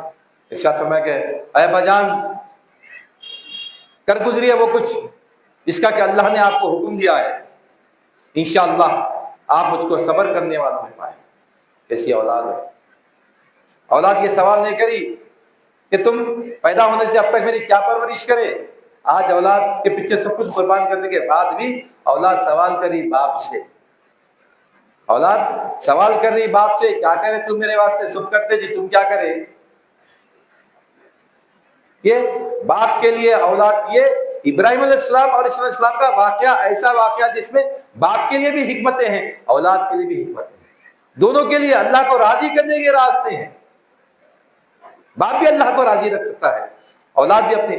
S1: ارشاد فرمایا کہ اے ابا جان، کر گزری ہے وہ کچھ جس کا کہ اللہ نے آپ کو حکم دیا ہے، انشاءاللہ آپ مجھ کو صبر کرنے والوں میں پائیں۔ کیسی اولاد ہے؟ اولاد یہ سوال نہیں کری کہ تم پیدا ہونے سے اب تک میری کیا پرورش کرے، آج اولاد کے پیچھے سب کچھ قربان کرنے کے بعد بھی اولاد سوال کری باپ سے، اولاد سوال کر رہی باپ سے، کیا کرے تم میرے واسطے، سب کرتے جی تم کیا کرے؟ یہ باپ کے لیے اولاد، یہ ابراہیم علیہ السلام اور اسماعیل علیہ السلام کا واقعہ ایسا واقعہ جس میں باپ کے لیے بھی حکمتیں ہیں، اولاد کے لیے بھی حکمتیں ہیں، دونوں کے لیے اللہ کو راضی کرنے کے راستے ہیں۔ باپ بھی اللہ کو راضی رکھ سکتا ہے، اولاد بھی اپنے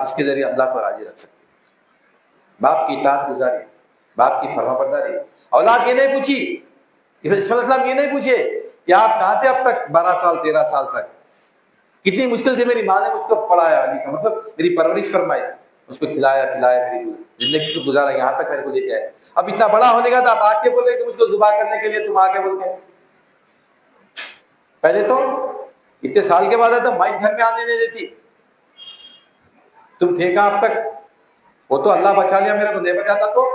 S1: اس کے ذریعے اللہ کو راضی رکھ سکتی ہے۔ باپ کی اطاعت گزاری، باپ کی فرما برداری۔ اولاد یہ نہیں پوچھی، اسماعیل علیہ السلام یہ نہیں پوچھے کہ آپ کہاں تھے اب تک 12 سال 13 سال تک، کتنی مشکل سے میری ماں نے مجھ کو پڑھایا لکھا، مطلب میری پرورش فرمائی، اس کو کھلایا پلایا، میری زندگی کو گزارا، یہاں تک میرے کو لے کے آئے۔ اب اتنا بڑا ہونے کا تھا، آپ آ کے بول رہے کہ مجھ کو ذبح کرنے کے لیے تم آ کے بولتے ہیں۔ پہلے تو اتنے سال کے بعد آتا مائی گھر میں آنے نہیں دیتی، تم تھے کہاں اب تک؟ وہ تو اللہ بچا لیا، میرے کو نہیں بچاتا تو؟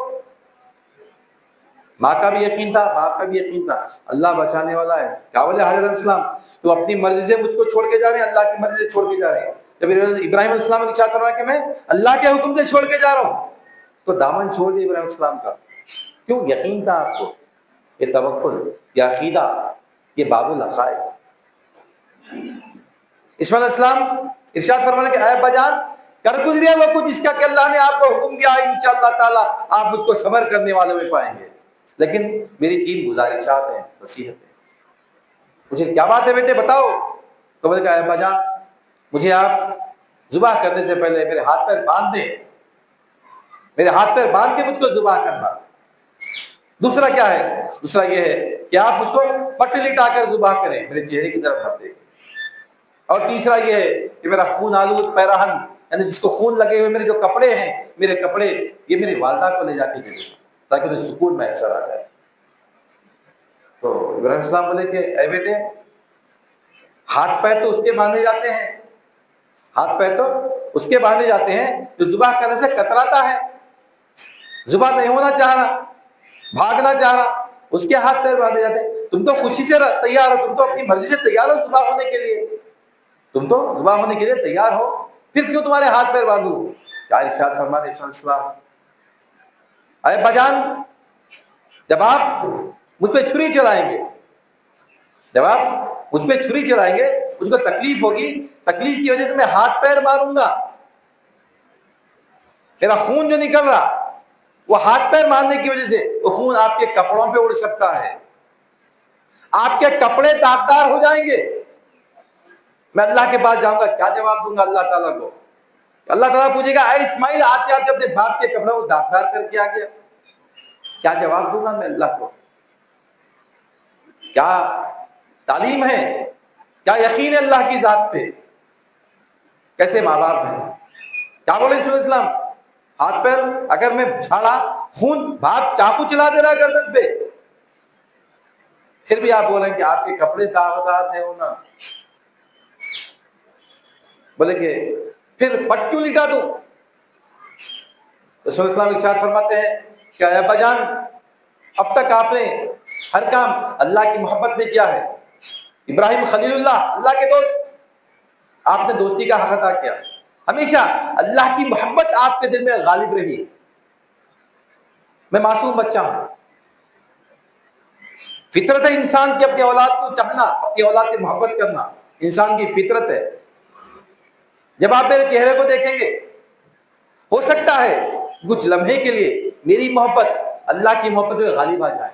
S1: ماں کا بھی یقین تھا، باپ کا بھی یقین تھا، اللہ بچانے والا ہے۔ کیا بولے حضرت السلام، تو اپنی مرضی سے مجھ کو چھوڑ کے جا رہے ہیں، اللہ کی مرضی سے چھوڑ کے جا رہے ہیں؟ جب ابراہیم علیہ السلام نے ارشاد فرمایا کہ میں اللہ کے حکم سے چھوڑ کے جا رہا ہوں، تو دامن چھوڑ دیا ابراہیم علیہ السلام کا۔ کیوں؟ یقین تھا آپ کو، یہ توکل، یہ عقیدہ، یہ باب العقائد۔ اسماعیل علیہ السلام ارشاد فرمانے کہ اے ابا جان، کر گزری ہے وہ کچھ جس کا کہ اللہ نے آپ کو حکم دیا ہے، انشاءاللہ تعالیٰ آپ مجھ کو صبر کرنے والوں میں پائیں گے۔ لیکن میری 3 گزارشات ہیں، نصیحتیں۔ مجھے کیا بات ہے بیٹے بتاؤ؟ تو بولے کہ اے ابا جان، مجھے آپ ذبح کرنے سے پہلے میرے ہاتھ پیر باندھ دیں، میرے ہاتھ پیر باندھ کے مجھ کو ذبح کرنا۔ دوسرا کیا ہے؟ دوسرا یہ ہے کہ آپ مجھ کو پٹی لٹا کر ذبح کریں، میرے چہرے کی طرف مت دیکھیں۔ اور تیسرا یہ ہے کہ میرا خون آلود پیراہن، یعنی جس کو خون لگے ہوئے میرے جو کپڑے ہیں، میرے کپڑے یہ میری والدہ کو لے جا کے دے دیں تاکہ انہیں سکون میسر آ جائے۔ تو ابراہیم علیہ السلام بولے کہ اے بیٹے، ہاتھ پیر تو اس کے باندھے جاتے ہیں، ہاتھ پیر تو اس کے باندھے جاتے ہیں جو ذبح کرنے سے کتراتا ہے، ذبح نہیں ہونا چاہ رہا، بھاگنا چاہ رہا، اس کے ہاتھ پیر باندھے جاتے ہیں۔ تم تو خوشی سے تیار ہو، تم تو اپنی مرضی سے تیار ہو ذبح ہونے کے لیے، تم تو ذبح ہونے کے لیے تیار ہو، پھر کیوں تمہارے ہاتھ پیر باندھوں؟ کیا ارشاد فرما رہے ہیں السلام، اے بجان، جب آپ مجھ پہ چھری چلائیں گے، جب آپ مجھ پہ چھری چلائیں گے، مجھ کو تکلیف ہوگی، تکلیف کی وجہ سے میں ہاتھ پیر ماروں گا، میرا خون جو نکل رہا وہ ہاتھ پیر مارنے کی وجہ سے وہ خون آپ کے کپڑوں پہ اڑ سکتا ہے، آپ کے کپڑے داغدار ہو جائیں گے۔ میں اللہ کے پاس جاؤں گا، کیا جواب دوں گا اللہ تعالیٰ کو؟ اللہ تعالیٰ پوچھے گا اے اسماعیل آتے آتے اپنے باپ کے کپڑے کو داغدار کر کے آ گیا، کیا جواب دوں گا میں اللہ کو؟ کیا تعلیم ہے، کیا یقین ہے اللہ کی ذات پہ؟ کیسے ماں باپ ہیں؟ کیا بولے اسماعیل علیہ السلام، ہاتھ پیر اگر میں جھاڑا، خون، باپ چاقو چلا دے رہا گردن پہ، پھر بھی آپ بولیں کہ آپ کے کپڑے داغدار نہیں ہونا، بولے کہ پھر پٹ کیوں لٹا دوں؟ رسول اللہ ارشاد فرماتے ہیں کہ اے ابا جان، اب تک آپ نے ہر کام اللہ کی محبت میں کیا ہے، ابراہیم خلیل اللہ کے دوست، آپ نے دوستی کا حق ادا کیا، ہمیشہ اللہ کی محبت آپ کے دل میں غالب رہی۔ میں معصوم بچہ ہوں، فطرت ہے انسان کی اپنی اولاد کو چاہنا، اپنی اولاد سے محبت کرنا، انسان کی فطرت ہے۔ جب آپ میرے چہرے کو دیکھیں گے، ہو سکتا ہے کچھ لمحے کے لیے میری محبت اللہ کی محبت میں غالب آ جائے،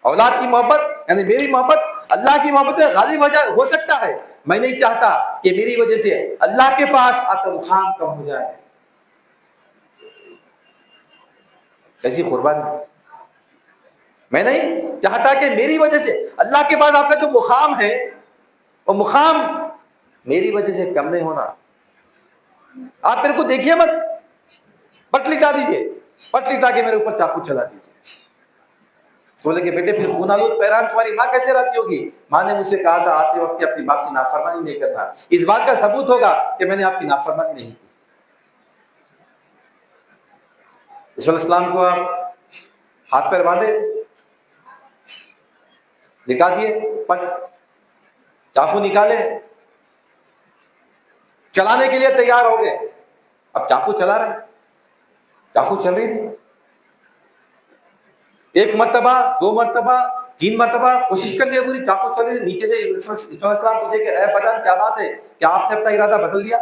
S1: اولاد کی محبت یعنی میری محبت اللہ کی محبت میں غالب ہو جائے، ہو سکتا ہے میں نہیں چاہتا کہ میری وجہ سے اللہ کے پاس آپ کا مقام کم ہو جائے. کیسی قربانی. میں نہیں چاہتا کہ میری وجہ سے اللہ کے پاس آپ کا جو مقام ہے وہ مقام میری وجہ سے کم نہیں ہونا. آپ میرے کو دیکھیے مت, پٹ لٹا دیجیے, پٹ لٹا کے میرے اوپر چاقو چلا دیجیے. بولے کہ بیٹے پھر خون آلود پیران تمہاری ماں کیسے راضی ہوگی؟ ماں نے مجھ سے کہا تھا آتے وقت اپنی باپ کی نافرمانی نہیں کرنا. اس بات کا ثبوت ہوگا کہ میں نے آپ کی نافرمانی نہیں کی. یوسف علیہ السلام کو آپ ہاتھ پیر باندھے, دکھا دیے, پٹ چاقو نکالے, چلانے کے لیے تیار ہو گئے. اب چاقو چلا رہے, چاقو چل رہی تھی. ایک مرتبہ, دو مرتبہ, تین مرتبہ کوشش کر لیا پوری, چاقو چل رہی تھی. نیچے سے یوسف علیہ السلام پوچھے کہ اے بجان کیا بات ہے, کیا آپ نے اپنا ارادہ بدل دیا؟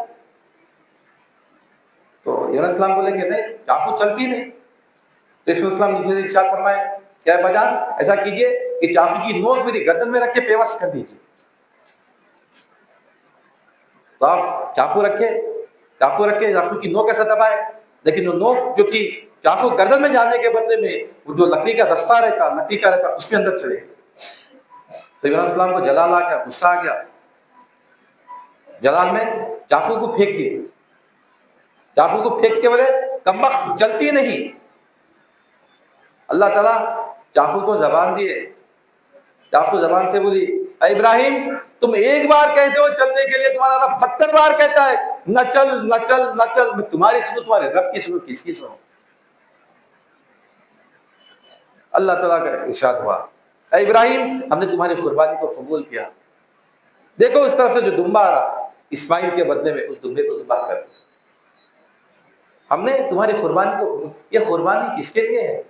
S1: تو یوسف علیہ السلام بولے کہ نہیں, چاقو چلتی نہیں. تو یوسف علیہ السلام نیچے سے ارشاد فرمائے کہ اے بجان ایسا کیجئے کہ چاقو کی نوک میری گردن میں رکھ کے پیوست کر دیجیے. تو آپ چاقو رکھے, چاقو کی نوک ایسا دبائے, لیکن وہ نوک جو تھی چاقو گردن میں جانے کے بدلے میں وہ جو لکڑی کا دستہ رہتا, لکڑی کا رہتا, اس کے اندر چلے. تو یونس السلام کو جلال آ گیا, غصہ آ گیا. جلال میں چاقو کو پھینک دیے. چاقو کو پھینک کے بولے کمبخت چلتی نہیں. اللہ تعالیٰ چاقو کو زبان دیے. چاقو زبان سے بولی اے ابراہیم تم ایک بار کہتے ہو چلنے کے لیے, تمہارا رب 70 بار کہتا ہے نہ چل نہ چل نہ چل. میں تمہاری سنوں, تمہارے رب کی سنوں, کس کی سنوں؟ اللہ تعالیٰ کا ارشاد ہوا اے ابراہیم ہم نے تمہاری قربانی کو قبول کیا. دیکھو اس طرف سے جو دمبا آ رہا, اسماعیل کے بدلے میں اس دمبے کو ذبح کر دیا. ہم نے تمہاری قربانی کو قبول. یہ قربانی کس کے لیے ہے؟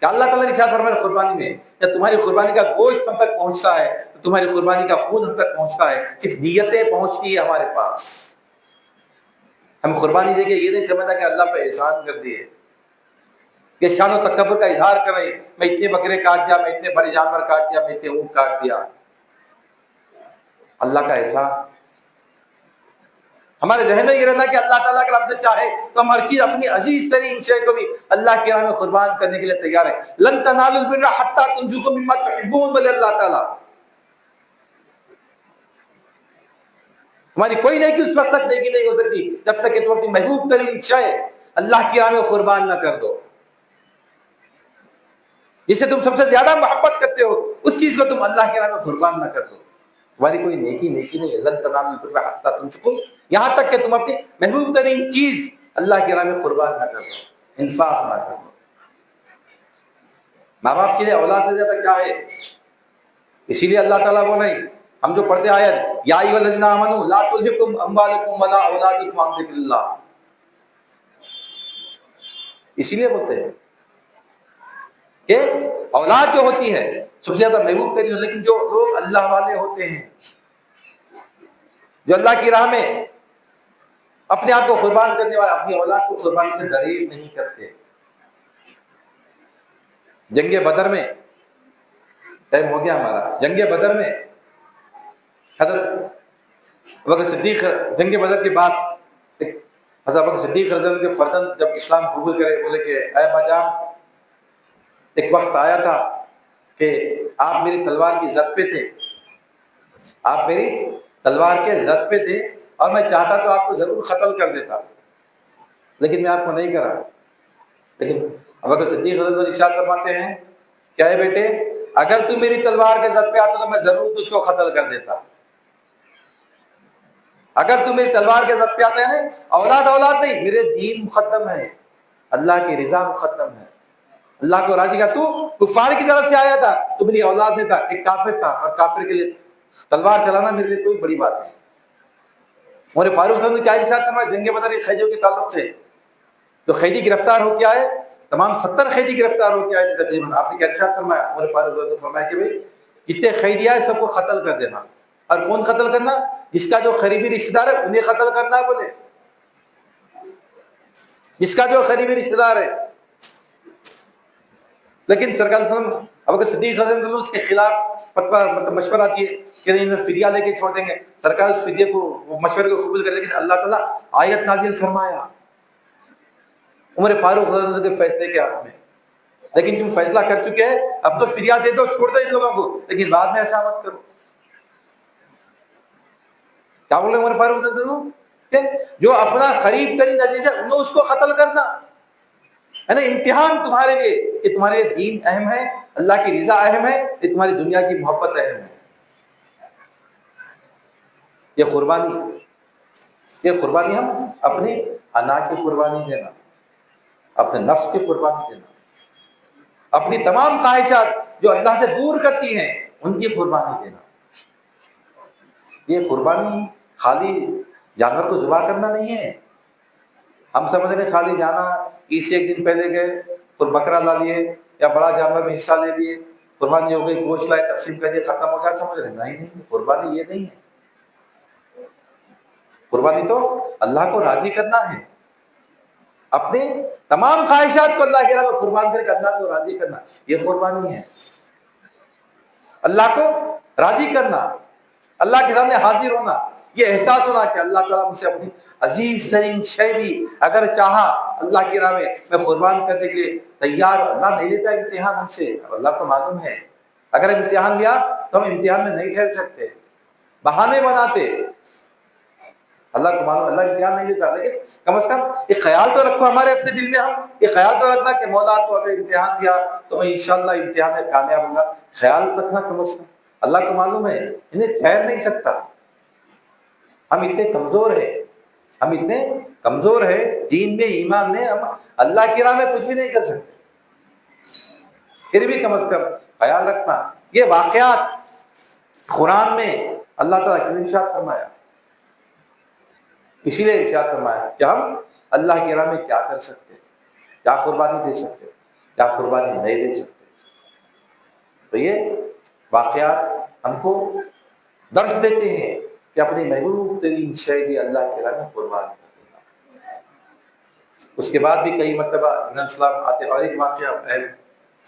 S1: کہ اللہ تعالیٰ نے ارشاد فرمایا قربانی میں جب تمہاری قربانی کا گوشت ہم تک پہنچتا ہے تو تمہاری قربانی کا خون ہم تک پہنچتا ہے, صرف نیتیں پہنچتی ہے ہمارے پاس. ہم قربانی دے کے یہ نہیں سمجھتا کہ اللہ پہ احسان کر دیے, کہ شان و تکبر کا اظہار کر رہے میں اتنے بکرے کاٹ دیا, میں اتنے بڑے جانور کاٹ دیا, میں اتنے اونٹ کاٹ دیا. اللہ کا احسان ہمارے ذہن میں یہ رہنا کہ اللہ تعالیٰ اگر ہم سے چاہے تو ہم ہر چیز اپنی عزیز ترین شے کو بھی اللہ کی راہ میں قربان کرنے کے لیے تیار ہیں. لن تنالوا البر حتى تنفقوا مما تحبون. بولے اللہ تعالیٰ ہماری کوئی نیکی اس وقت تک نیکی نہیں ہو سکتی جب تک کہ تم اپنی محبوب ترین شے اللہ کی راہ میں قربان نہ کر دو. جسے تم سب سے زیادہ محبت کرتے ہو اس چیز کو تم اللہ کی راہ میں قربان نہ کر دو. تمہاری کوئی نیکی نہیں ہے. لن تنالوا البر حتى تنفقوا, یہاں تک کہ تم اپنی محبوب ترین چیز اللہ کی راہ میں قربان نہ کر دو, انفاق نہ کر دو. ماں باپ کے لیے اولاد سے زیادہ کیا ہے؟ اسی لیے اللہ تعالیٰ وہ نہیں, ہم جو پڑھتے آیت یا ایھا الذین آمنوا لا تلھکم اموالکم ولا اولادکم عن ذکر اللہ, اسی لیے بولتے ہیں کہ اولاد جو ہوتی ہے سب سے زیادہ محبوب ترین, لیکن جو لوگ اللہ والے ہوتے ہیں, جو اللہ کی راہ میں اپنے آپ کو قربان کرنے والے, اپنی اولاد کو قربان سے دریغ نہیں کرتے. جنگ بدر میں ٹائم ہو گیا ہمارا. جنگ بدر میں حضرت ابوبکر صدیق, جنگ بدر کے بعد حضرت ابوبکر صدیق رضی اللہ عنہ کے فرزند جب اسلام قبول کرے, بولے کہ اے باجان ایک وقت آیا تھا کہ آپ میری تلوار کی زد پہ تھے, آپ میری تلوار کے زد پہ تھے اور میں چاہتا تو آپ کو ضرور قتل کر دیتا, لیکن میں آپ کو نہیں کرا. لیکن ابوبکر صدیق رضی اللہ عنہ ارشاد فرماتے ہیں کیا ہے بیٹے, اگر تو میری تلوار کے زد پہ آتا تو میں ضرور تجھ کو قتل کر دیتا. اگر تو میری تلوار کے زد پہ آتا ہے, اولاد نہیں, میرے دین مقدم ہے, اللہ کی رضا مقدم ہے, اللہ کو راضی کا. تو کفار کی طرف سے آیا تھا, تو میری اولاد نہیں تھا, ایک کافر تھا, اور کافر کے لیے تلوار چلانا میرے لیے کوئی بڑی بات نہیں. عمر فاروق نے کیا ارشاد فرمایا جنگ بدر کے قیدیوں کے تعلق سے, جو قیدی گرفتار ہو کے آئے, تمام 70 قیدی گرفتار ہو کے آئے تھے تقریباً, آپ نے کیا ارشاد فرمایا؟ عمر فاروق نے فرمایا کہ بھائی جتنے قیدی آئے سب کو قتل کر دینا. اور کون قتل کرنا؟ جس کا جو قریبی رشتہ دار ہے انہیں قتل کرنا. بولے جس کا جو قریبی رشتہ دار ہے. لیکن سرکار صلی اللہ علیہ وسلم اب اگر صدیق رضی اللہ عنہ اس کے خلاف فتویٰ مطلب مشورہ دیے کہ نہیں فدیہ لے کے چھوڑ دیں گے، سرکار اس فدیے کو مشورے کو قبول کر، لیکن اللہ تعالیٰ آیت نازل فرمایا عمر فاروق رضی اللہ عنہ کے فیصلے کے حق میں، لیکن تم فیصلہ کر چکے ہیں، اب تو فدیہ دے دو، چھوڑ دو ان لوگوں کو، لیکن بعد میں ایسا مت کرو۔ کیا بول رہے عمر فاروق رضی اللہ عنہ کہ جو اپنا قریب ترین عزیز ہے انہوں اس کو قتل کرنا ہے نا، امتحان تمہارے لیے کہ تمہارے دین اہم ہے، اللہ کی رضا اہم ہے، کہ تمہاری دنیا کی محبت اہم ہے۔ یہ قربانی ہم اپنی انا کی قربانی دینا، اپنے نفس کی قربانی دینا، اپنی تمام خواہشات جو اللہ سے دور کرتی ہیں ان کی قربانی دینا۔ یہ قربانی خالی جانور کو ذبح کرنا نہیں ہے۔ ہم سمجھ رہے خالی جانا، عید سے ایک دن پہلے گئے اور بکرا لا لیے یا بڑا جانور میں حصہ لے لیے، قربانی ہو گئی، گوشت لائے تقسیم کر دیے، ختم ہو گیا، سمجھ رہے نہیں، قربانی یہ نہیں ہے۔ قربانی تو اللہ کو راضی کرنا ہے، اپنے تمام خواہشات کو اللہ کے راہ میں قربان کر کے اللہ کو راضی کرنا، یہ قربانی ہے۔ اللہ کو راضی کرنا، اللہ کے سامنے حاضر ہونا، یہ احساس ہونا کہ اللہ تعالیٰ مجھ سے اپنی عزیز ترین شے بھی اگر چاہا اللہ کی راہ میں قربان کرنے کے لیے تیار۔ اللہ نہیں لیتا امتحان ہم سے، اللہ کو معلوم ہے اگر امتحان لیا تو ہم امتحان میں نہیں ٹھہر سکتے، بہانے بناتے، اللہ کو معلوم اللہ امتحان نہیں لیتا، لیکن کم از کم ایک خیال تو رکھو ہمارے اپنے دل میں، ہم یہ خیال تو رکھنا کہ مولا کو اگر امتحان دیا تو میں انشاءاللہ امتحان میں کامیاب ہوں گا، خیال رکھنا کم از کم۔ اللہ کو معلوم ہے انہیں ٹھہر نہیں سکتا، ہم اتنے کمزور ہیں دین میں، ایمان میں، ہم اللہ کی راہ میں کچھ بھی نہیں کر سکتے، پھر بھی کم از کم خیال رکھنا۔ یہ واقعات قرآن میں اللہ تعالیٰ کیوں ارشاد فرمایا؟ اسی لیے ارشاد فرمایا کہ ہم اللہ کی راہ میں کیا کر سکتے، کیا قربانی دے سکتے، کیا قربانی نہیں دے سکتے۔ تو یہ واقعات ہم کو درس دیتے ہیں کہ اپنی محبوب ترین شے بھی اللہ کے راہ میں قربان کر دینا۔ اس کے بعد بھی کئی مرتبہ ابراہیم علیہ السلام آتے، اور ایک واقعہ ہے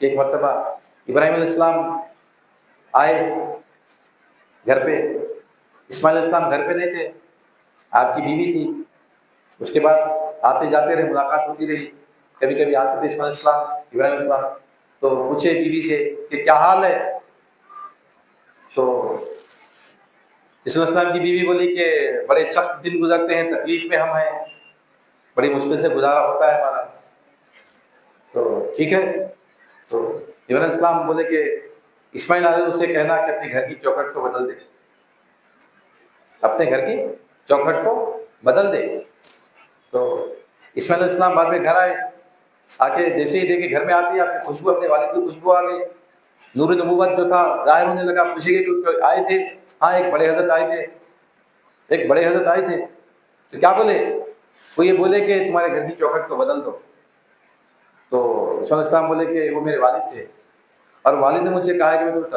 S1: کہ ایک مرتبہ ابراہیم علیہ السلام آئے گھر پہ، اسماعیل علیہ السلام گھر پہ نہیں تھے، آپ کی بیوی تھی۔ اس کے بعد آتے جاتے رہے، ملاقات ہوتی رہی، کبھی کبھی آتے تھے اسماعیل علیہ السلام، ابراہیم علیہ السلام، تو پوچھے بیوی سے کہ کیا حال ہے، تو اسماعیل علیہ السلام کی بیوی بولی کہ بڑے سخت دن گزرتے ہیں، تکلیف میں ہم ہیں، بڑی مشکل سے گزارا ہوتا ہے ہمارا۔ تو ٹھیک ہے، تو ابراہیم علیہ السلام بولے کہ اسماعیل علیہ السلام سے کہنا کہ اپنے گھر کی چوکھٹ کو بدل دے، اپنے گھر کی چوکھٹ کو بدل دے۔ تو اسماعیل علیہ السلام بعد میں گھر آئے، آ کے جیسے ہی دیکھے گھر میں آتی ہے آپ کی خوشبو، اپنے والد کی خوشبو آ گئی، نور نبوت جو تھا ظاہر ہونے لگا۔ پوچھے گے کہ آئے تھے؟ ہاں ایک بڑے حضرت آئے تھے، تو کیا بولے؟ وہ یہ بولے کہ تمہارے گھر کی چوکھٹ کو بدل دو۔ تو اسماعیل علیہ السلام بولے کہ وہ میرے والد تھے، اور والد نے مجھ سے کہا کہ میں تمہیں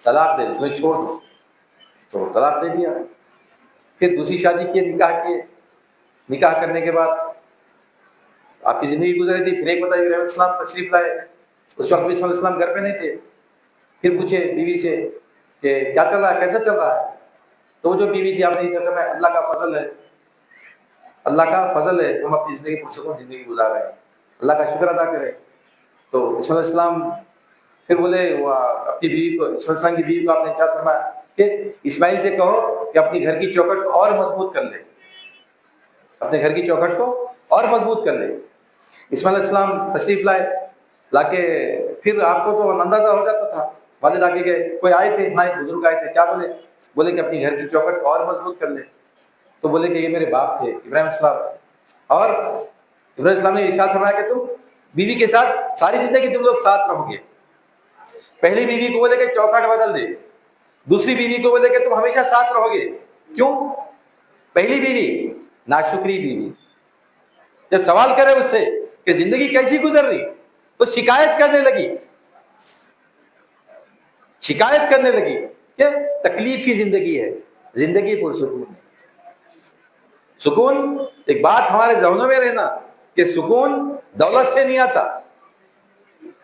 S1: طلاق دے دوں، تمہیں چھوڑ دوں، تو طلاق دے دیا۔ پھر دوسری شادی کیے، نکاح کرنے کے بعد آپ کی زندگی گزری تھی۔ پھر ایک بتا ابراہیم علیہ السلام تشریف لائے، اس وقت بھی اسماعیل علیہ السلام گھر پہ نہیں تھے۔ پھر پوچھے بیوی سے کہ کیا چل رہا ہے، کیسا چل رہا ہے؟ تو وہ جو بیوی تھی آپ نے یہ سوچا میں اللہ کا فضل ہے ہم اپنی زندگی پرسکون زندگی گزار رہے ہیں، اللہ کا شکر ادا کریں۔ تو اسماعیل علیہ السلام پھر بولے وہ اپنی بیوی کو، اسماعیل علیہ السلام کی بیوی کو آپ نے ارشاد فرمایا کہ اسماعیل سے کہو کہ اپنی گھر کی چوکھٹ کو اور مضبوط کر لے، اپنے گھر کی چوکھٹ کو اور مضبوط کر لے۔ اسماعیل علیہ السلام تشریف لائے، لا کے پھر آپ کو تو اندازہ ہو جاتا تھا، والد آگے گئے، کوئی آئے تھے، ہمارے بزرگ آئے تھے، کیا بولے کہ اپنی گھر کی چوکھٹ کو اور مضبوط کر لے۔ تو بولے کہ یہ میرے باپ تھے ابراہیم السلام، اور ابراہیم السلام نے ارشاد فرمایا کہ تم بیوی کے ساتھ ساری زندگی تم لوگ ساتھ رہو گے۔ پہلی بیوی کو بولے کہ چوکھٹ بدل دے، دوسری بیوی کو بولے کہ تم ہمیشہ ساتھ رہو گے۔ کیوں؟ پہلی بیوی ناشکری بیوی، جب سوال کرے اس سے کہ زندگی کیسی گزر رہی تو شکایت کرنے لگی کہ تکلیف کی زندگی ہے، زندگی پرسکون ہے۔ سکون ایک بات ہمارے ذہنوں میں رہنا کہ سکون دولت سے نہیں آتا،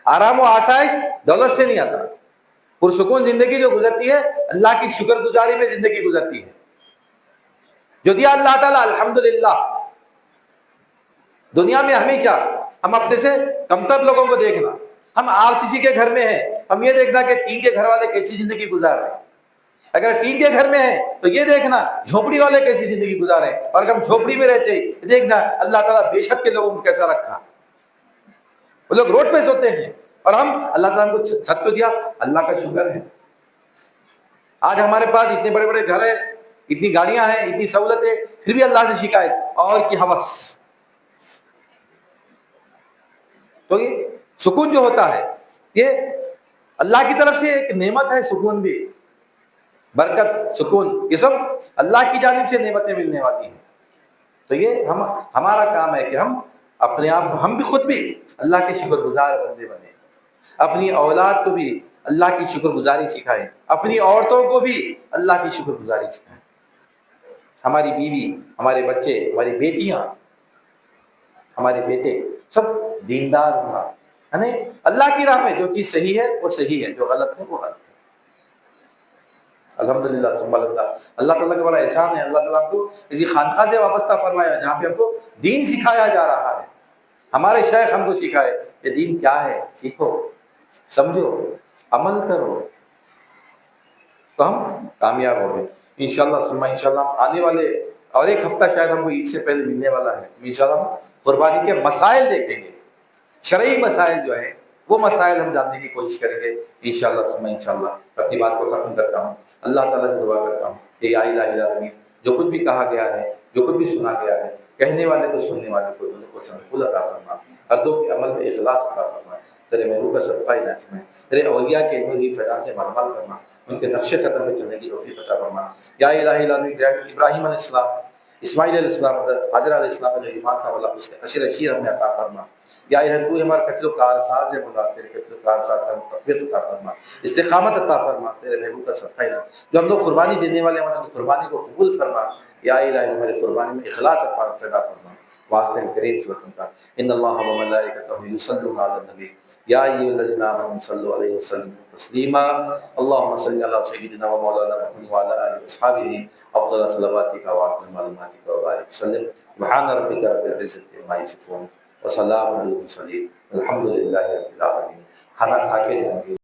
S1: آرام و آسائش دولت سے نہیں آتا. پرسکون زندگی جو گزرتی ہے اللہ کی شکر گزاری میں زندگی گزرتی ہے. جو دیا اللہ تعالیٰ الحمدللہ. دنیا میں ہمیشہ ہم اپنے سے کمتر لوگوں کو دیکھنا. ہم RCC کے گھر میں ہیں, ہم یہ دیکھنا کہ ٹین کے گھر والے کیسی زندگی گزار رہے ہیں. اگر ٹین کے گھر میں ہیں تو یہ دیکھنا جھوپڑی والے کیسی زندگی گزارے, اور اگر ہم جھوپڑی میں رہتے ہیں دیکھنا اللہ تعالیٰ بے شک کے لوگوں کو کیسا رکھا. وہ لوگ روڈ پہ سوتے ہیں اور ہم, اللہ تعالیٰ کو چھت تو دیا, اللہ کا شکر ہے. آج ہمارے پاس اتنے بڑے بڑے گھر ہیں, اتنی گاڑیاں ہیں, اتنی سہولتیں, پھر بھی اللہ سے شکایت اور کی ہوس. تو یہ سکون جو ہوتا ہے یہ اللہ کی طرف سے ایک نعمت ہے. سکون بھی, برکت, سکون, یہ سب اللہ کی جانب سے نعمتیں ملنے والی ہیں. تو یہ ہمارا کام ہے کہ ہم اپنے آپ کو, ہم بھی خود بھی اللہ کے شکر گزار بندے بنے, اپنی اولاد کو بھی اللہ کی شکر گزاری سکھائیں, اپنی عورتوں کو بھی اللہ کی شکر گزاری سکھائیں, ہماری بیوی, ہمارے بچے, ہماری بیٹیاں, ہمارے بیٹے سب دیندار ہونا, یعنی اللہ کی راہ میں جو چیز صحیح ہے وہ صحیح ہے, جو غلط ہے وہ غلط ہے. الحمدللہ ثم اللہ. اللہ تعالیٰ کا بڑا احسان ہے, اللہ تعالیٰ ہم کو اسی خانقاہ سے وابستہ فرمایا جہاں پہ ہم کو دین سکھایا جا رہا ہے. ہمارے شیخ ہم کو سکھائے کہ دین کیا ہے, سیکھو, سمجھو, عمل کرو, تو ہم کامیاب ہو گئے انشاءاللہ. ثم انشاءاللہ آنے والے اور ایک ہفتہ شاید ہم کو عید سے پہلے ملنے والا ہے. انشاءاللہ ہم قربانی کے مسائل دیکھیں گے, شرعی مسائل جو ہیں وہ مسائل ہم جاننے کی کوشش کریں گے انشاءاللہ. ثم انشاءاللہ اپنی بات کو ختم کرتا ہوں. اللہ تعالیٰ سے دعا کرتا ہوں کہ یا الہ العالمین, جو کچھ بھی کہا گیا ہے, جو کچھ بھی سنا گیا ہے, کہنے والے کو, سننے والے کو, دونوں کو سمجھ عطا فرما, ہر دو کے عمل میں اخلاص عطا فرما. تیرے محبوب کا صدقہ عنایت میں تیرے اولیاء کے نوری فیضان سے مالامال فرما, ان کے نقش قدم پہ چلنے کی توفیق عطا فرما. یا الہ العالمین, ابراہیم علیہ السلام, اسماعیل علیہ السلام, حاضر علیہ السلام جو ایمان تھا اللہ اس کے عشر اشیر ہمیں عطا فرما. یا الہ تو ہمارا قتل و کار ساز ہے مولا, تیرے قتل و کار ساز کا تقویت عطا فرما, استقامت عطا فرما. تیرے محبوب کا صدقہ ہے جو ہم لوگ قربانی دینے والے ہیں, ہماری قربانی کو قبول فرما. یا الہ ہماری قربانی میں اخلاص پیدا فرما واسطے کریم صلی اللہ علیہ وسلم کا. ان اللہ و ملائکتہ یصلون علی النبی یا ایھا الذین آمنوا صلوا علیہ وسلم تسلیما. اللهم صل علی سیدنا و مولانا محمد وعلی آلہ وصحبہ افضل صلواتک و اعظم معلوماتک و بارک وسلم. سبحان ربک رب العزۃ عما یصفون وسلام علی المرسلین والحمد للہ رب العالمین. کھانا کھا کے جائیں گے.